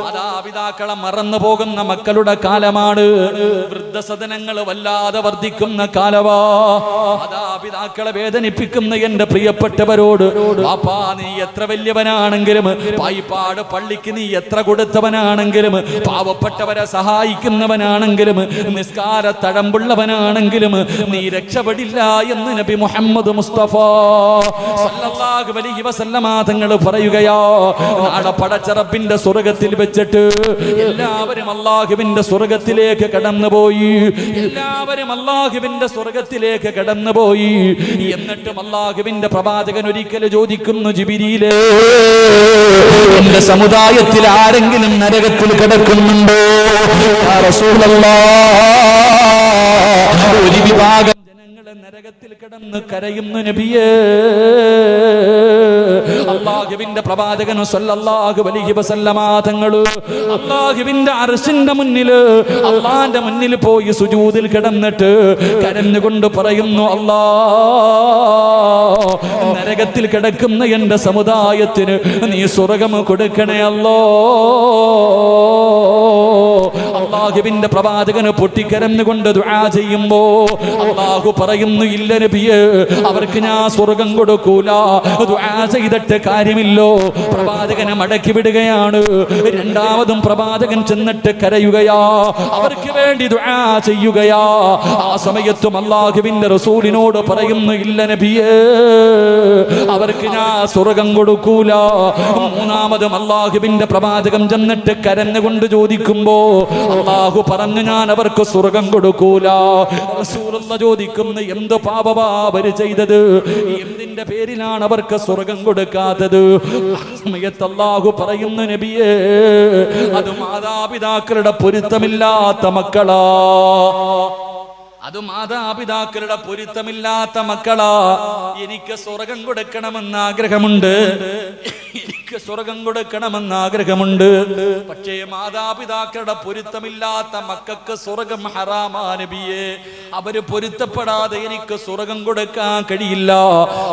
മാതാപിതാക്കളെ മറന്നു പോകുന്ന മക്കളുടെ കാലമാണ്. വൃദ്ധസദനങ്ങൾ വല്ലാതെ വർദ്ധിക്കുന്ന കാലമാ. മാതാപിതാക്കളെ വേദനിപ്പിക്കുന്ന എന്റെ പ്രിയപ്പെട്ടവരോട്, പാപ്പാ നീ എത്ര വലിയവനാണെങ്കിലും, പായിപ്പാട് പള്ളിക്ക് നീ എത്ര കൊടുത്തവനാണെങ്കിലും, പാവപ്പെട്ടവരെ സഹായിക്കുന്നവനാണെങ്കിലും, നിസ്കാര തഴമ്പുള്ളവനാണെങ്കിലും നീ രക്ഷപ്പെടില്ല എന്ന് നബി മുഹമ്മദ് മുസ്തഫ സല്ലല്ലാഹു അലൈഹി വസല്ലമ തങ്ങൾ പറയുകയാ. നാളെ പടച്ച റബ്ബിന്റെ സ്വർഗ്ഗത്തിൽ വെച്ചിട്ട് എല്ലാവരും അല്ലാഹുവിന്റെ സ്വർഗ്ഗത്തിലേക്ക് കടന്നുപോയി. എല്ലാവരും അല്ലാഹുവിന്റെ സ്വർഗ്ഗത്തിലേക്ക് കടന്നുപോയി. എന്നിട്ടും അല്ലാഹുവിന്റെ പ്രവാചകൻ ഒരിക്കൽ ചോദിക്കുന്നു, ജിബ്രീലേ, എന്റെ സമുദായത്തിൽ ആരെങ്കിലും നരകത്തിൽ കിടക്കുന്നുണ്ടോ? യാ റസൂലല്ലാഹ്, ഒരു വിഭാഗം ജനങ്ങളെ നരകത്തിൽ കിടന്ന് കരയുന്നു നബിയേ. അല്ലാഹുവിന്റെ പ്രവാചകൻ സല്ലല്ലാഹു അലൈഹി വസല്ലമ തങ്ങൾ അല്ലാഹുവിന്റെ അർശിന്റെ മുന്നിൽ, അല്ലാഹുവിന്റെ മുന്നിൽ പോയി സുജൂദിൽ കിടന്നിട്ട് കരഞ്ഞുകൊണ്ട് പറയുന്നു, അല്ലാഹ്, നരകത്തിൽ കിടക്കുന്ന എന്റെ സമുദായത്തിന് നീ സ്വർഗ്ഗം കൊടുക്കണേ അല്ലാഹ്. അല്ലാഹുവിന്റെ പ്രവാചകന് പൊട്ടിക്കരഞ്ഞുകൊണ്ട് ദുആ ചെയ്യുമ്പോ അല്ലാഹു പറയുന്നു, ഇല്ല നബിയേ, അവർക്ക് ഞാൻ സ്വർഗ്ഗം കൊടുക്കൂല. ദുആ ചെയ്തിട്ട് കാര്യമില്ലോ. പ്രവാചകനെ മടക്കി വിടുകയാണ്. രണ്ടാമതും പ്രവാചകൻ ചെന്നിട്ട് കരയുകയാ, അവർക്ക് വേണ്ടി ദുആ ചെയ്യുകയാ. ആ സമയത്തും അല്ലാഹുവിന്റെ റസൂലിനോട് പറയുന്നു, ഇല്ല നബിയേ, അവർക്ക് ഞാൻ സ്വർഗ്ഗം കൊടുക്കൂല. മൂന്നാമതും അല്ലാഹുവിന്റെ പ്രവാചകൻ ചെന്നിട്ട് കരഞ്ഞുകൊണ്ട് ചോദിക്കുമ്പോ അല്ലാഹു പറഞ്ഞു, ഞാൻ അവർക്ക് സ്വർഗ്ഗം കൊടുക്കൂല. റസൂലുള്ളാഹി ചോദിക്കുന്നു, എന്ത് പാപമാ അവർ ചെയ്തത്? എന്തിന്റെ പേരിലാണ് അവർക്ക് സ്വർഗ്ഗം കൊടുക്കാത്തത്? സമയത്ത് അല്ലാഹു പറയുന്നു, നബിയേ, അത് മാതാപിതാക്കളുടെ പൊരുത്തമില്ലാത്ത മക്കളാ. അത് മാതാപിതാക്കളുടെ പൊരുത്തമില്ലാത്ത മക്കളാ. എനിക്ക് സ്വർഗ്ഗം കൊടുക്കണമെന്ന് ആഗ്രഹമുണ്ട്, എനിക്ക് സ്വർഗ്ഗം കൊടുക്കണമെന്ന് ആഗ്രഹമുണ്ട്. പക്ഷേ മാതാപിതാക്കളുടെ പൊരുത്തമില്ലാത്ത മക്കൾക്ക് സ്വർഗ്ഗം ഹറാമാ നബിയേ. അവര് പൊരുത്തപ്പെടാതെ എനിക്ക് സ്വർഗ്ഗം കൊടുക്കാൻ കഴിയില്ല.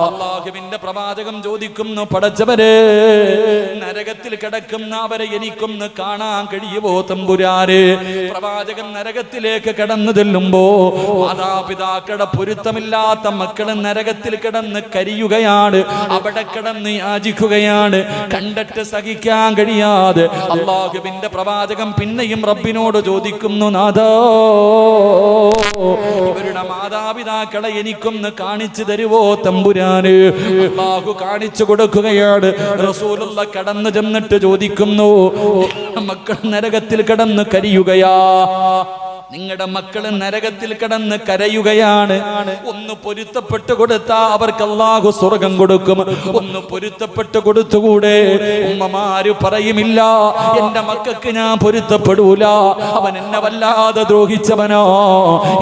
അല്ലാഹുവിന്റെ പ്രവാചകൻ ചോദിക്കുന്നു, പടച്ചവരെ, നരകത്തിൽ കിടക്കുന്ന അവരെ എനിക്കൊന്ന് കാണാൻ കഴിയുമോ തമ്പുരാനെ? പ്രവാചകൻ നരകത്തിലേക്ക് കടന്നു ചെല്ലുമ്പോ മാതാപിതാക്കളുടെ പൊരുത്തമില്ലാത്ത മക്കള് നരകത്തിൽ കിടന്ന് കരിയുകയാണ്, അവിടെ കിടന്ന് യാചിക്കുകയാണ്. കണ്ടിട്ട് സഹിക്കാൻ കഴിയാതെ അല്ലാഹുവിന്റെ പ്രവാചകൻ പിന്നെയും റബ്ബിനോട് ചോദിക്കുന്നു, നാഥാ, ഇവരുടെ മാതാപിതാക്കളെ എനിക്കൊന്ന് കാണിച്ചു തരുവോ തമ്പുരാന്? അല്ലാഹു കാണിച്ചു കൊടുക്കുകയാണ്. റസൂലുള്ളാഹി കടന്നു ചെന്നിട്ട് ചോദിക്കുന്നു, മക്കൾ നരകത്തിൽ കിടന്ന് കരിയുകയാ, നിങ്ങളുടെ മക്കള് നരകത്തിൽ കിടന്ന് കരയുകയാണ്. ഒന്ന് പൊരുത്തപ്പെട്ട് കൊടുത്താ അവർക്ക് അല്ലാഹു സ്വർഗ്ഗം കൊടുക്കും. ഒന്ന് പൊരുത്തപ്പെട്ട് കൊടുത്തുകൂടെ? ഉമ്മമാര് പറയുമില്ല, എന്റെ മക്കൾക്ക് ഞാൻ പൊരുത്തപ്പെടൂല, അവൻ എന്നെ വല്ലാതെ ദ്രോഹിച്ചവനോ,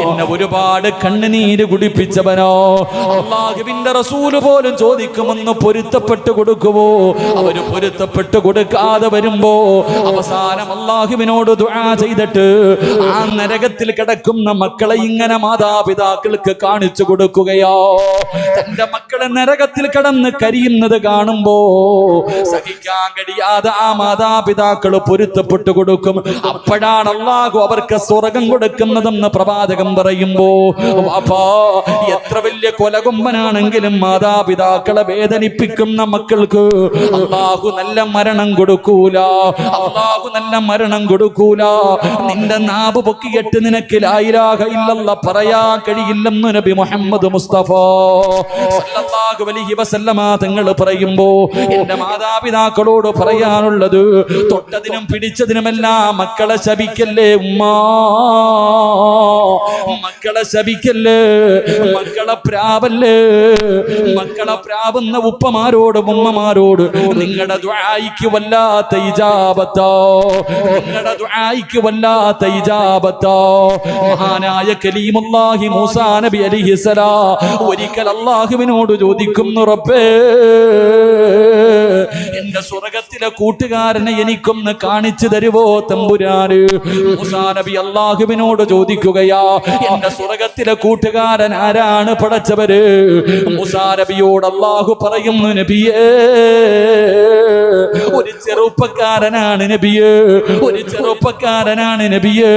എന്നെ ഒരുപാട് കണ്ണുനീര് കുടിപ്പിച്ചവനോ. അല്ലാഹുവിന്റെ റസൂല് പോലും ചോദിക്കുമെന്ന് പൊരുത്തപ്പെട്ട് കൊടുക്കുവോ? അവര് പൊരുത്തപ്പെട്ട് കൊടുക്കാതെ വരുമ്പോ അവസാനം അല്ലാഹുവിനോട് ദുആ ചെയ്തിട്ട് ആ നരകത്തിൽ കിടക്കുന്ന മക്കളെ ഇങ്ങനെ മാതാപിതാക്കൾക്ക് കാണിച്ചു കൊടുക്കുകയോ. തന്റെ മക്കളെ നരകത്തിൽ കിടന്ന് കരിയുന്നത് കാണുമ്പോ സഹിക്കാൻ കഴിയാതെ ആ മാതാപിതാക്കൾ പൊരുത്തപ്പെട്ടു കൊടുക്കും. അപ്പോഴാണ് അല്ലാഹു അവർക്ക് സ്വർഗ്ഗം കൊടുക്കുന്നതെന്ന് പ്രവാചകൻ പറയുമ്പോ, വാപ്പാ, എത്ര വലിയ കൊലകൊമ്പനാണെങ്കിലും മാതാപിതാക്കളെ വേദനിപ്പിക്കുന്ന മക്കൾക്ക് അല്ലാഹു നല്ല മരണം കൊടുക്കൂല. അല്ലാഹു നല്ല മരണം കൊടുക്കൂല. നിന്റെ നാവ് പൊക്കിയിട്ട് നിനക്ക് ലാ ഇലാഹ ഇല്ലല്ലാഹ് പറയാൻ കഴിയില്ലെന്ന് നബി മുഹമ്മദ് മുസ്തഫ സല്ലല്ലാഹു അലൈഹി വസല്ലമ തങ്ങൾ പറയുമ്പോ എന്റെ മാതാപിതാക്കളോട് പറയാനുള്ളത്, തൊട്ടതിനും പിടിച്ചതിനുമെല്ലാം മക്കളെ ശപിക്കല്ലേ ഉമ്മാ, മക്കളെ ശപിക്കല്ലേ, മക്കളെ പ്രാവല്ലേ. മക്കളെ പ്രാവുന്ന ഉപ്പമാരോടും ഉമ്മമാരോട് നിങ്ങളുടെ ദുആയിക്ക് വല്ലാത്ത ഇജാബത്തോ, നിങ്ങളുടെ ദുആയിക്ക് വല്ലാത്ത ഇജാബത്തോ. മഹാനായ കലീമുല്ലാഹി മൂസാ നബി അലൈഹിസ്സലാം ഒരിക്കൽ അല്ലാഹുവിനോട് ചോദിക്കുന്നു, റബ്ബേ, എന്റെ സ്വർഗത്തിലെ കൂട്ടുകാരനെ എനിക്കൊന്ന് കാണിച്ചു തരുവോ തമ്പുരാന്? മൂസാ നബി അല്ലാഹുവിനോട് ചോദിക്കുകയാ, എന്റെ സ്വർഗത്തിലെ കൂട്ടുകാരൻ ആരാണ് പടച്ചവര്? മൂസാ നബിയോട് അല്ലാഹു പറയുന്നു, നബിയേ, ഒരു ചെറുപ്പക്കാരനാണ് നബിയേ, ഒരു ചെറുപ്പക്കാരനാണ് നബിയേ.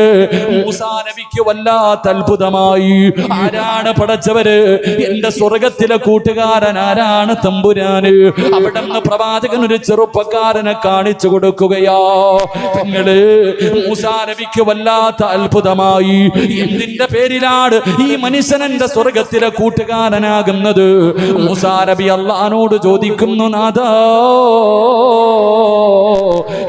മൂസാ നബിക്ക് വല്ലാത്ത അത്ഭുതമായി. ആരാണ് പടച്ചവര്? എന്റെ സ്വർഗത്തിലെ കൂട്ടുകാരൻ ആരാണ് തമ്പുരാന്? അവിടെ നിന്ന് പ്രവാചകൻ ഒരു ചെറുപ്പക്കാരനെ കാണിച്ചു കൊടുക്കുകയാ. പെങ്ങള്, മൂസാ നബിക്ക് വല്ലാത്ത അത്ഭുതമായി. എന്തിന്റെ പേരിലാണ് ഈ മനുഷ്യൻ എന്റെ സ്വർഗത്തിലെ കൂട്ടുകാരനാകുന്നത്? മൂസാ നബി അല്ലാഹുവോട് ചോദിക്കുന്നു, നാഥാ,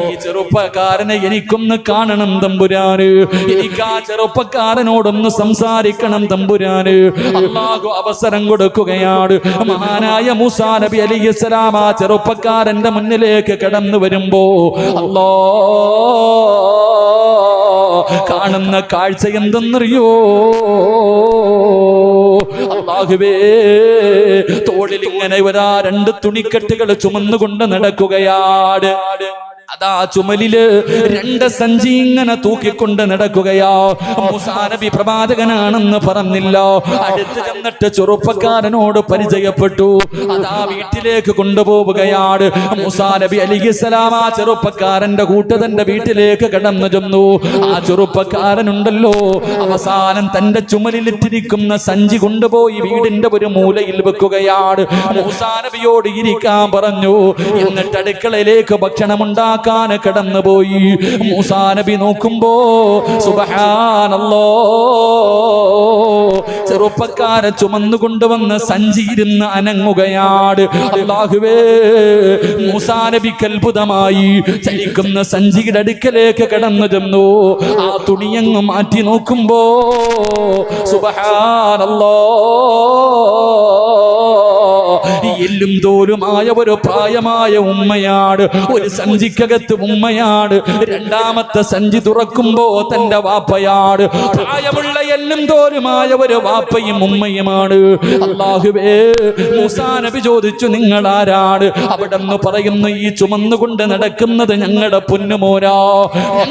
ഈ ചെറുപ്പക്കാരനെ എനിക്കൊന്ന് കാണണം തമ്പുരാന്, എനിക്ക് ആ ചെറുപ്പക്കാരനോടൊന്ന് സംസാരിക്കണം തമ്പുരാന്. അല്ലാഹു അവസരം കൊടുക്കുകയാണ്. മഹാനായ മൂസാ നബി അലൈഹിസ്സലാം ആ ചെറുപ്പക്കാരന്റെ മുന്നിലേക്ക് കടന്നു വരുമ്പോ അല്ലാ കാണുന്ന കാഴ്ച എന്തെന്നറിയോ? അല്ലാഹുവേ, തോളിൽ ഇങ്ങനെ ഒരാ 2 തുണിക്കെട്ടുകൾ ചുമന്നുകൊണ്ട് നടക്കുകയാണ്. അതാ ചുമലില് 2 സഞ്ചി ഇങ്ങനെ തൂക്കിക്കൊണ്ട് നടക്കുകയാ. മൂസാ നബി പ്രവാചകനാണെന്ന് പറഞ്ഞില്ല. അടുത്ത് ചെന്നിട്ട് ചെറുപ്പക്കാരനോട് പരിചയപ്പെട്ടു. അതാ വീട്ടിലേക്ക് കൊണ്ടുപോവുകയാണ്. മൂസാ നബി അലൈഹിസ്സലാം ആ ചെറുപ്പക്കാരന്റെ കൂട്ടത്തിന്റെ വീട്ടിലേക്ക് കടന്നു ചെന്നു. ആ ചെറുപ്പക്കാരനുണ്ടല്ലോ, അവസാനം തന്റെ ചുമലിലിട്ടിരിക്കുന്ന സഞ്ചി കൊണ്ടുപോയി വീടിന്റെ ഒരു മൂലയിൽ വെക്കുകയാണ്. മൂസാ നബിയോട് ഇരിക്കാൻ പറഞ്ഞു. എന്നിട്ട് അടുക്കളയിലേക്ക് ഭക്ഷണമുണ്ടാക്കാൻ കടന്നുപോയി. മൂസാ നബി നോക്കുമ്പോ സുബ്ഹാനല്ലാഹ്, ചെറുപ്പക്കാരെ ചുമന്നുകൊണ്ടുവന്ന് സഞ്ചിയിരുന്ന് അനങ്ങുകയാണ്. അല്ലാഹുവേ, മൂസാ നബിക്ക് അത്ഭുതമായി. ചലിക്കുന്ന സഞ്ചിയുടെ അടുക്കലേക്ക് കടന്നു ചെന്നു. ആ തുണിയങ്ങ് മാറ്റി നോക്കുമ്പോ സുബ്ഹാനല്ലാഹ്, എല്ലും തോലുമായ ഒരു പ്രായമായ ഉമ്മയാണ്. ഒരു സഞ്ചിക്കകത്ത് ഉമ്മയാണ്. രണ്ടാമത്തെ സഞ്ചി തുറക്കുമ്പോ തന്റെ വാപ്പയാണ്. പ്രായമുള്ള എല്ലും തോലുമായ ഒരു വാപ്പയും ഉമ്മയുമാണ്. അല്ലാഹുവേ, മൂസാ നബി ചോദിച്ചു, നിങ്ങൾ ആരാണ്? അവിടെ നിന്ന് പറയുന്നു, ഈ ചുമന്നുകൊണ്ട് നടക്കുന്നത് ഞങ്ങളുടെ പൊന്നുമോനാ,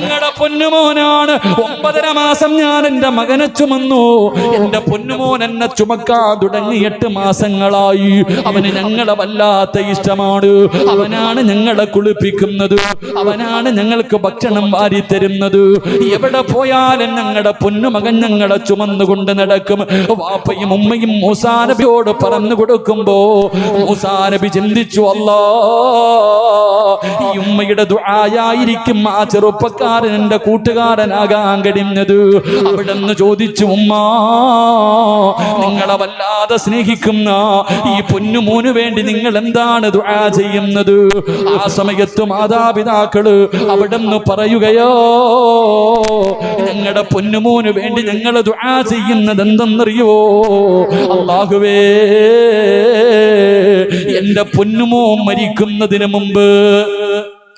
ഞങ്ങളുടെ പൊന്നുമോനാണ്. 9.5 മാസം ഞാൻ എന്റെ മകനെ ചുമന്നു. എന്റെ പൊന്നുമോൻ എന്നെ ചുമക്കാൻ തുടങ്ങി 8 മാസങ്ങളായി. അവന് ഞങ്ങളെ വല്ലാത്ത ഇഷ്ടമാണ്. അവനാണ് ഞങ്ങളെ കുളിപ്പിക്കുന്നത്, അവനാണ് ഞങ്ങൾക്ക് ഭക്ഷണം വാരി തരുന്നത്. എവിടെ പോയാലും ഞങ്ങളുടെ പൊന്നുമകൻ ഞങ്ങളെ ചുമന്നുകൊണ്ട് നടക്കും. വാപ്പയും ഉമ്മയും മൂസാ നബിയോട് പറഞ്ഞു കൊടുക്കുമ്പോ മൂസാ നബി ചിന്തിച്ചു, അല്ലാ, ഈ ഉമ്മയുടെ ദുആയായിരിക്കും ആ ചെറുപ്പക്കാരൻ എന്റെ കൂട്ടുകാരനാകാൻ കഴിഞ്ഞത്. അവിടെ നിന്ന് ചോദിച്ചു, ഉമ്മ, നിങ്ങളെ വല്ലാതെ സ്നേഹിക്കുന്ന ഈ പൊന്നുമോന് വേണ്ടി നിങ്ങൾ എന്താണ് ദുആ ചെയ്യുന്നത്? ആ സമയത്ത് മാതാപിതാക്കള് അവിടെ നിന്ന് പറയുകയോ, ഞങ്ങളുടെ പൊന്നുമോന് വേണ്ടി ഞങ്ങൾ ദുആ ചെയ്യുന്നത് എന്തെന്നറിയോ? അല്ലാഹുവേ, എന്റെ പൊന്നുമോൻ മരിക്കുന്നതിന് മുമ്പ്,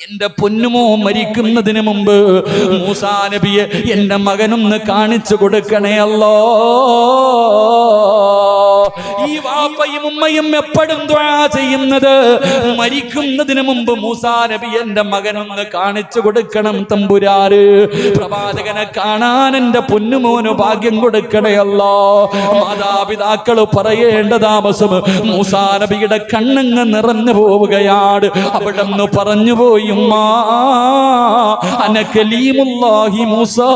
എന്റെ പൊന്നുമോ മരിക്കുന്നതിന് മുമ്പ് മൂസാ നബിയെ എന്റെ മകനൊന്ന് കാണിച്ചു കൊടുക്കണേ അല്ലാ. ഈ വാപ്പയും ഉമ്മയും എപ്പോഴും ദുആ ചെയ്യുന്നത് മരിക്കുന്നതിന് മുമ്പ് മൂസാ നബി എന്റെ മകനൊന്ന് കാണിച്ചു കൊടുക്കണം തമ്പുരാര്. പ്രവാചകനെ കാണാൻ എന്റെ പൊന്നുമോന് ഭാഗ്യം കൊടുക്കണേ അല്ലാ. മാതാപിതാക്കൾ പറയേണ്ട താമസം മൂസാ നബിയുടെ കണ്ണങ്ങ് നിറഞ്ഞു പോവുകയാണ്. അവിടെ നിന്ന് പറഞ്ഞു പോയി, ഉമ്മാ, അന കലീമുല്ലാഹി മൂസാ,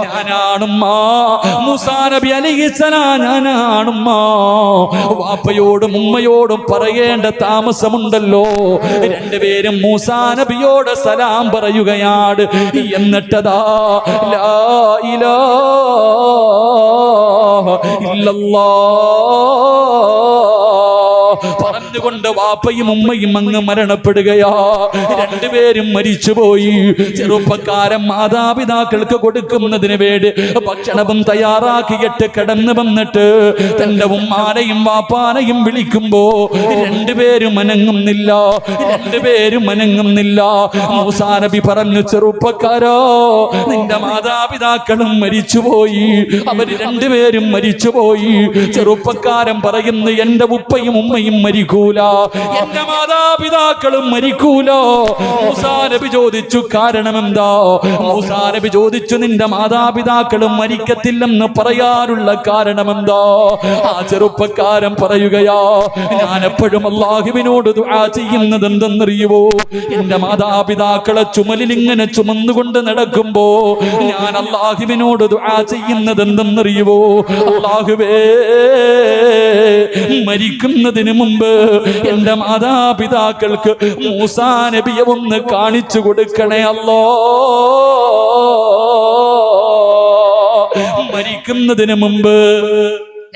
ഞാനാണുമ്മ, മൂസാ നബി അലൈഹിസ്സലാം ഞാനാണുമ്മ. വാപ്പയോടും ഉമ്മയോടും പറയേണ്ട താമസമുണ്ടല്ലോ. രണ്ടുപേരും മൂസാ നബിയോട് സലാം പറയുകയാണ്. എന്നിട്ടതാ ലാ ഇലാഹ ഇല്ലല്ലാഹ് പറഞ്ഞുകൊണ്ട് വാപ്പയും ഉമ്മയും അങ്ങ് മരണപ്പെടുകയാ. രണ്ടുപേരും മരിച്ചുപോയി. ചെറുപ്പക്കാരൻ മാതാപിതാക്കൾക്ക് കൊടുക്കുന്നതിന് വേണ്ടി ഭക്ഷണവും തയ്യാറാക്കിയിട്ട് കടന്നു വന്നിട്ട് തന്റെ ഉമ്മാനെയും വാപ്പാനെയും വിളിക്കുമ്പോ രണ്ടുപേരും അനങ്ങുന്നില്ല, രണ്ടുപേരും അനങ്ങുന്നില്ല. മൂസാ നബി പറഞ്ഞു, ചെറുപ്പക്കാരോ, നിന്റെ മാതാപിതാക്കളും മരിച്ചുപോയി, അവര് രണ്ടുപേരും മരിച്ചുപോയി. ചെറുപ്പക്കാരൻ പറയുന്നു, എന്റെ ഉപ്പയും ഉമ്മയും മരിക്കൂ, മരിക്കൂല, എന്റെ മാതാപിതാക്കളും മരിക്കൂല. മൂസാ നബി ചോദിച്ചു, കാരണം എന്താ? മൂസാ നബി ചോദിച്ചു, നിന്റെ മാതാപിതാക്കളും മരിക്കത്തില്ലെന്ന് പറയാനുള്ള കാരണം എന്താ? ആ ചെറുപ്പക്കാരൻ പറയുകയാ, ഞാൻ എപ്പോഴും അല്ലാഹുവിനോട് ദുആ ചെയ്യുന്നത് എന്തെന്നറിയുവോ? എന്റെ മാതാപിതാക്കളെ ചുമലിൽ ഇങ്ങനെ ചുമന്നുകൊണ്ട് നടക്കുമ്പോ ഞാൻ അല്ലാഹുവിനോട് ദുആ ചെയ്യുന്നത് എന്തെന്നറിയുവോ? അല്ലാഹുവേ, മരിക്കുന്നതിന് മുമ്പ് എന്റെ മാതാപിതാക്കൾക്ക് മൂസാ നബിയെ ഒന്ന് കാണിച്ചു കൊടുക്കണേ അല്ലാ. മരിക്കുന്നതിന് മുമ്പ്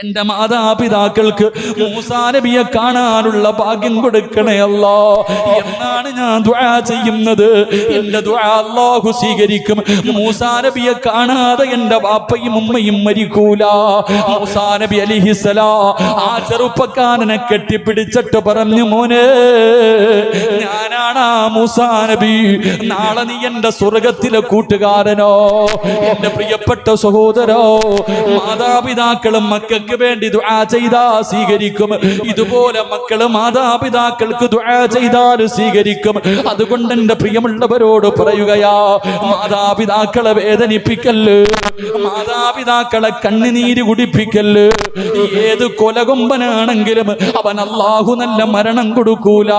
എന്റെ മാതാപിതാക്കൾക്ക് മൂസാ നബിയെ കാണാനുള്ള ഭാഗ്യം കൊടുക്കണേ അല്ലാ എന്നാണ് ഞാൻ ദുആ ചെയ്യുന്നത്. എന്റെ ദുആ അല്ലാഹു സ്വീകരിക്കും. മൂസാ നബിയെ കാണാതെ എന്റെ വാപ്പയും ഉമ്മയും മരിക്കൂല. മൂസാ നബി അലൈഹിസ്സലാം ആ ചെറുപ്പക്കാരനെ കെട്ടിപ്പിടിച്ചിട്ട് പറഞ്ഞു, മോനെ, ഞാനാണ് ആ മൂസാ നബി. നാളെ നീ എന്റെ സ്വർഗത്തിലെ കൂട്ടുകാരനോ, എന്റെ പ്രിയപ്പെട്ട സഹോദരോ. മാതാപിതാക്കളും മക്കൾക്ക് വേണ്ടി ദുആ ചെയ്താ സ്വീകരിക്കും. ഇതുപോലെ മക്കള് മാതാപിതാക്കൾക്ക് ദുആ ചെയ്താൽ സ്വീകരിക്കും. അതുകൊണ്ട് എന്റെ പ്രിയമുള്ളവരോട് പറയുകയാ, മാതാപിതാക്കളെ വേദനിപ്പിക്കല്ല്, മാതാപിതാക്കളെ കണ്ണുനീര് കുടിപ്പിക്കല്ല്. ഏത് കൊലകൊമ്പനാണെങ്കിലും അവൻ അല്ലാഹു നല്ല മരണം കൊടുക്കൂല.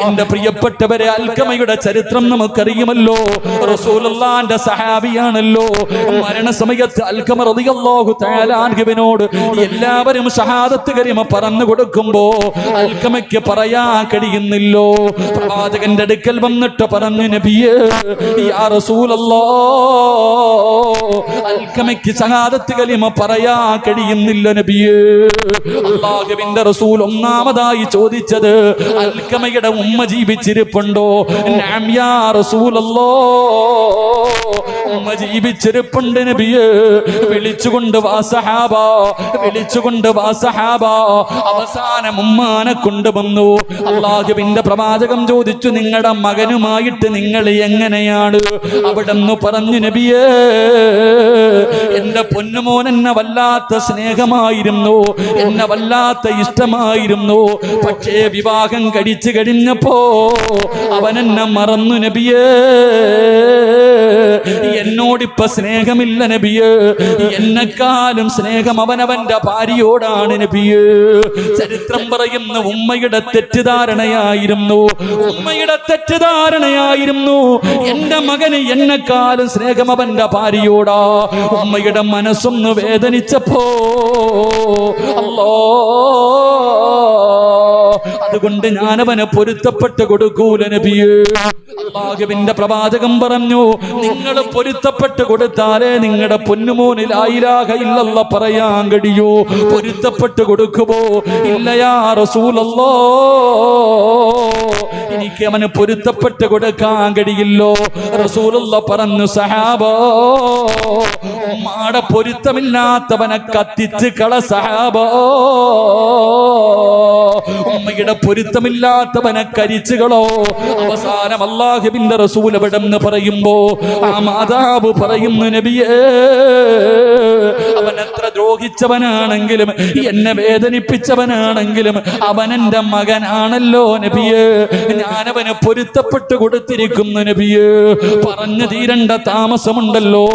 എന്റെ പ്രിയപ്പെട്ടവരെ, അൽക്കമയുടെ ചരിത്രം നമുക്കറിയുമല്ലോ. റസൂലുള്ളാഹിന്റെ സഹാബിയാണല്ലോ. മരണസമയത്ത് അൽക്കമ റളിയല്ലാഹു തആല അൻഹുവിനോട് എല്ലാവരും ഷഹാദത്ത് കലിമ പറഞ്ഞു കൊടുക്കുമ്പോ അൽക്കമയ്ക്ക് പറയാൻ കഴിയുന്നില്ലോ. പ്രവാചകന്റെ അടുക്കൽ വന്നിട്ട് പറഞ്ഞു, നബിയേ, യാ റസൂലല്ലാഹ്, അൽക്കമയ്ക്ക് ഷഹാദത്ത് കലിമ പറയാൻ കഴിയുന്നില്ല നബിയേ. അല്ലാഹുവിന്റെ റസൂൽ ഒന്നാമതായി ചോദിച്ചത്, അൽക്കമയുടെ ഉമ്മ ജീവിച്ചിരിപ്പുണ്ടോ? നഅം യാ റസൂലല്ലാഹ്, ഉമ്മ ജീവിച്ചിരിപ്പുണ്ട് നബിയേ. വിളിച്ചുകൊണ്ട് വാ സഹാബ, വിളിച്ചുകൊണ്ട് വാ സഹാബ. അവസാനം ഉമ്മാനെ കൊണ്ടുവന്നു. അല്ലാഹുവിന്റെ പ്രവാചകം ചോദിച്ചു, നിങ്ങളുടെ മകനുമായിട്ട് നിങ്ങൾ എങ്ങനെയാണ്? അവിടെന്ന് പറഞ്ഞു, നബിയേ, എന്റെ പൊന്നുമോൻ എന്നെ വല്ലാത്ത സ്നേഹമായിരുന്നു, എന്നെ വല്ലാത്ത ഇഷ്ടമായിരുന്നു. പക്ഷേ വിവാഹം കഴിച്ചു കഴിഞ്ഞപ്പോ അവൻ എന്നെ മറന്നു നബിയേ. എന്നോടിപ്പോ സ്നേഹമില്ല നബിയേ. എന്നെക്കാളും സ്നേഹം അവനവന്റെ ഭാര്യയോടാണ് നബിയേ. ചരിത്രം പറയുന്ന ഉമ്മയുടെ തെറ്റിദ്ധാരണയായിരുന്നു, ഉമ്മയുടെ തെറ്റിദ്ധാരണയായിരുന്നു. എന്റെ മകന് എന്നെക്കാളും സ്നേഹം അവന്റെ ഭാര്യയോടാ. ഉമ്മയുടെ മനസ്സൊന്ന് വേദനിച്ചപ്പോ അല്ലാ, അതുകൊണ്ട് ഞാനവനെ പൊരുത്തപ്പെട്ട് കൊടുക്കൂല നബിയേ. അല്ലാഹുവിന്റെ പ്രവാചകം പറഞ്ഞു, നിങ്ങൾ പൊരുത്തപ്പെട്ട് കൊടുത്താലേ നിങ്ങളുടെ പൊന്നുമോന് ലാ ഇലാഹ ഇല്ലല്ലാഹ് പറയാൻ കഴിയൂ. പൊരുത്തപ്പെട്ട് കൊടുക്കുമോ? ഇല്ല യാ റസൂലല്ലാഹ്, എനിക്ക് അവന് പൊരുത്തപ്പെട്ട് കൊടുക്കാൻ കഴിയില്ലോ. റസൂലുള്ളാഹ് പറഞ്ഞു, സഹാബാ, ഉമ്മാടെ പൊരുത്തമില്ലാത്തവനെ കത്തിച്ച് കള സഹാബാ. ഉമ്മയുടെ പൊരുത്തമില്ലാത്തവനെ കരിച്ചുകളോ. അവസാനം അല്ലാഹുവിന്റെ റസൂൽ എവിടെന്ന് പറയുമ്പോ ആ മാതാവ് പറയുന്നു, നബിയേ, അവൻ എത്ര ദ്രോഹിച്ചവനാണെങ്കിലും എന്നെ വേദനിപ്പിച്ചവനാണെങ്കിലും അവൻ എന്റെ മകനാണല്ലോ നബിയേ. ഞാനവന് പൊരുത്തപ്പെട്ട് കൊടുത്തിരിക്കുന്നു നബിയേ. പറഞ്ഞു തീരണ്ട താമസമുണ്ടല്ലോ.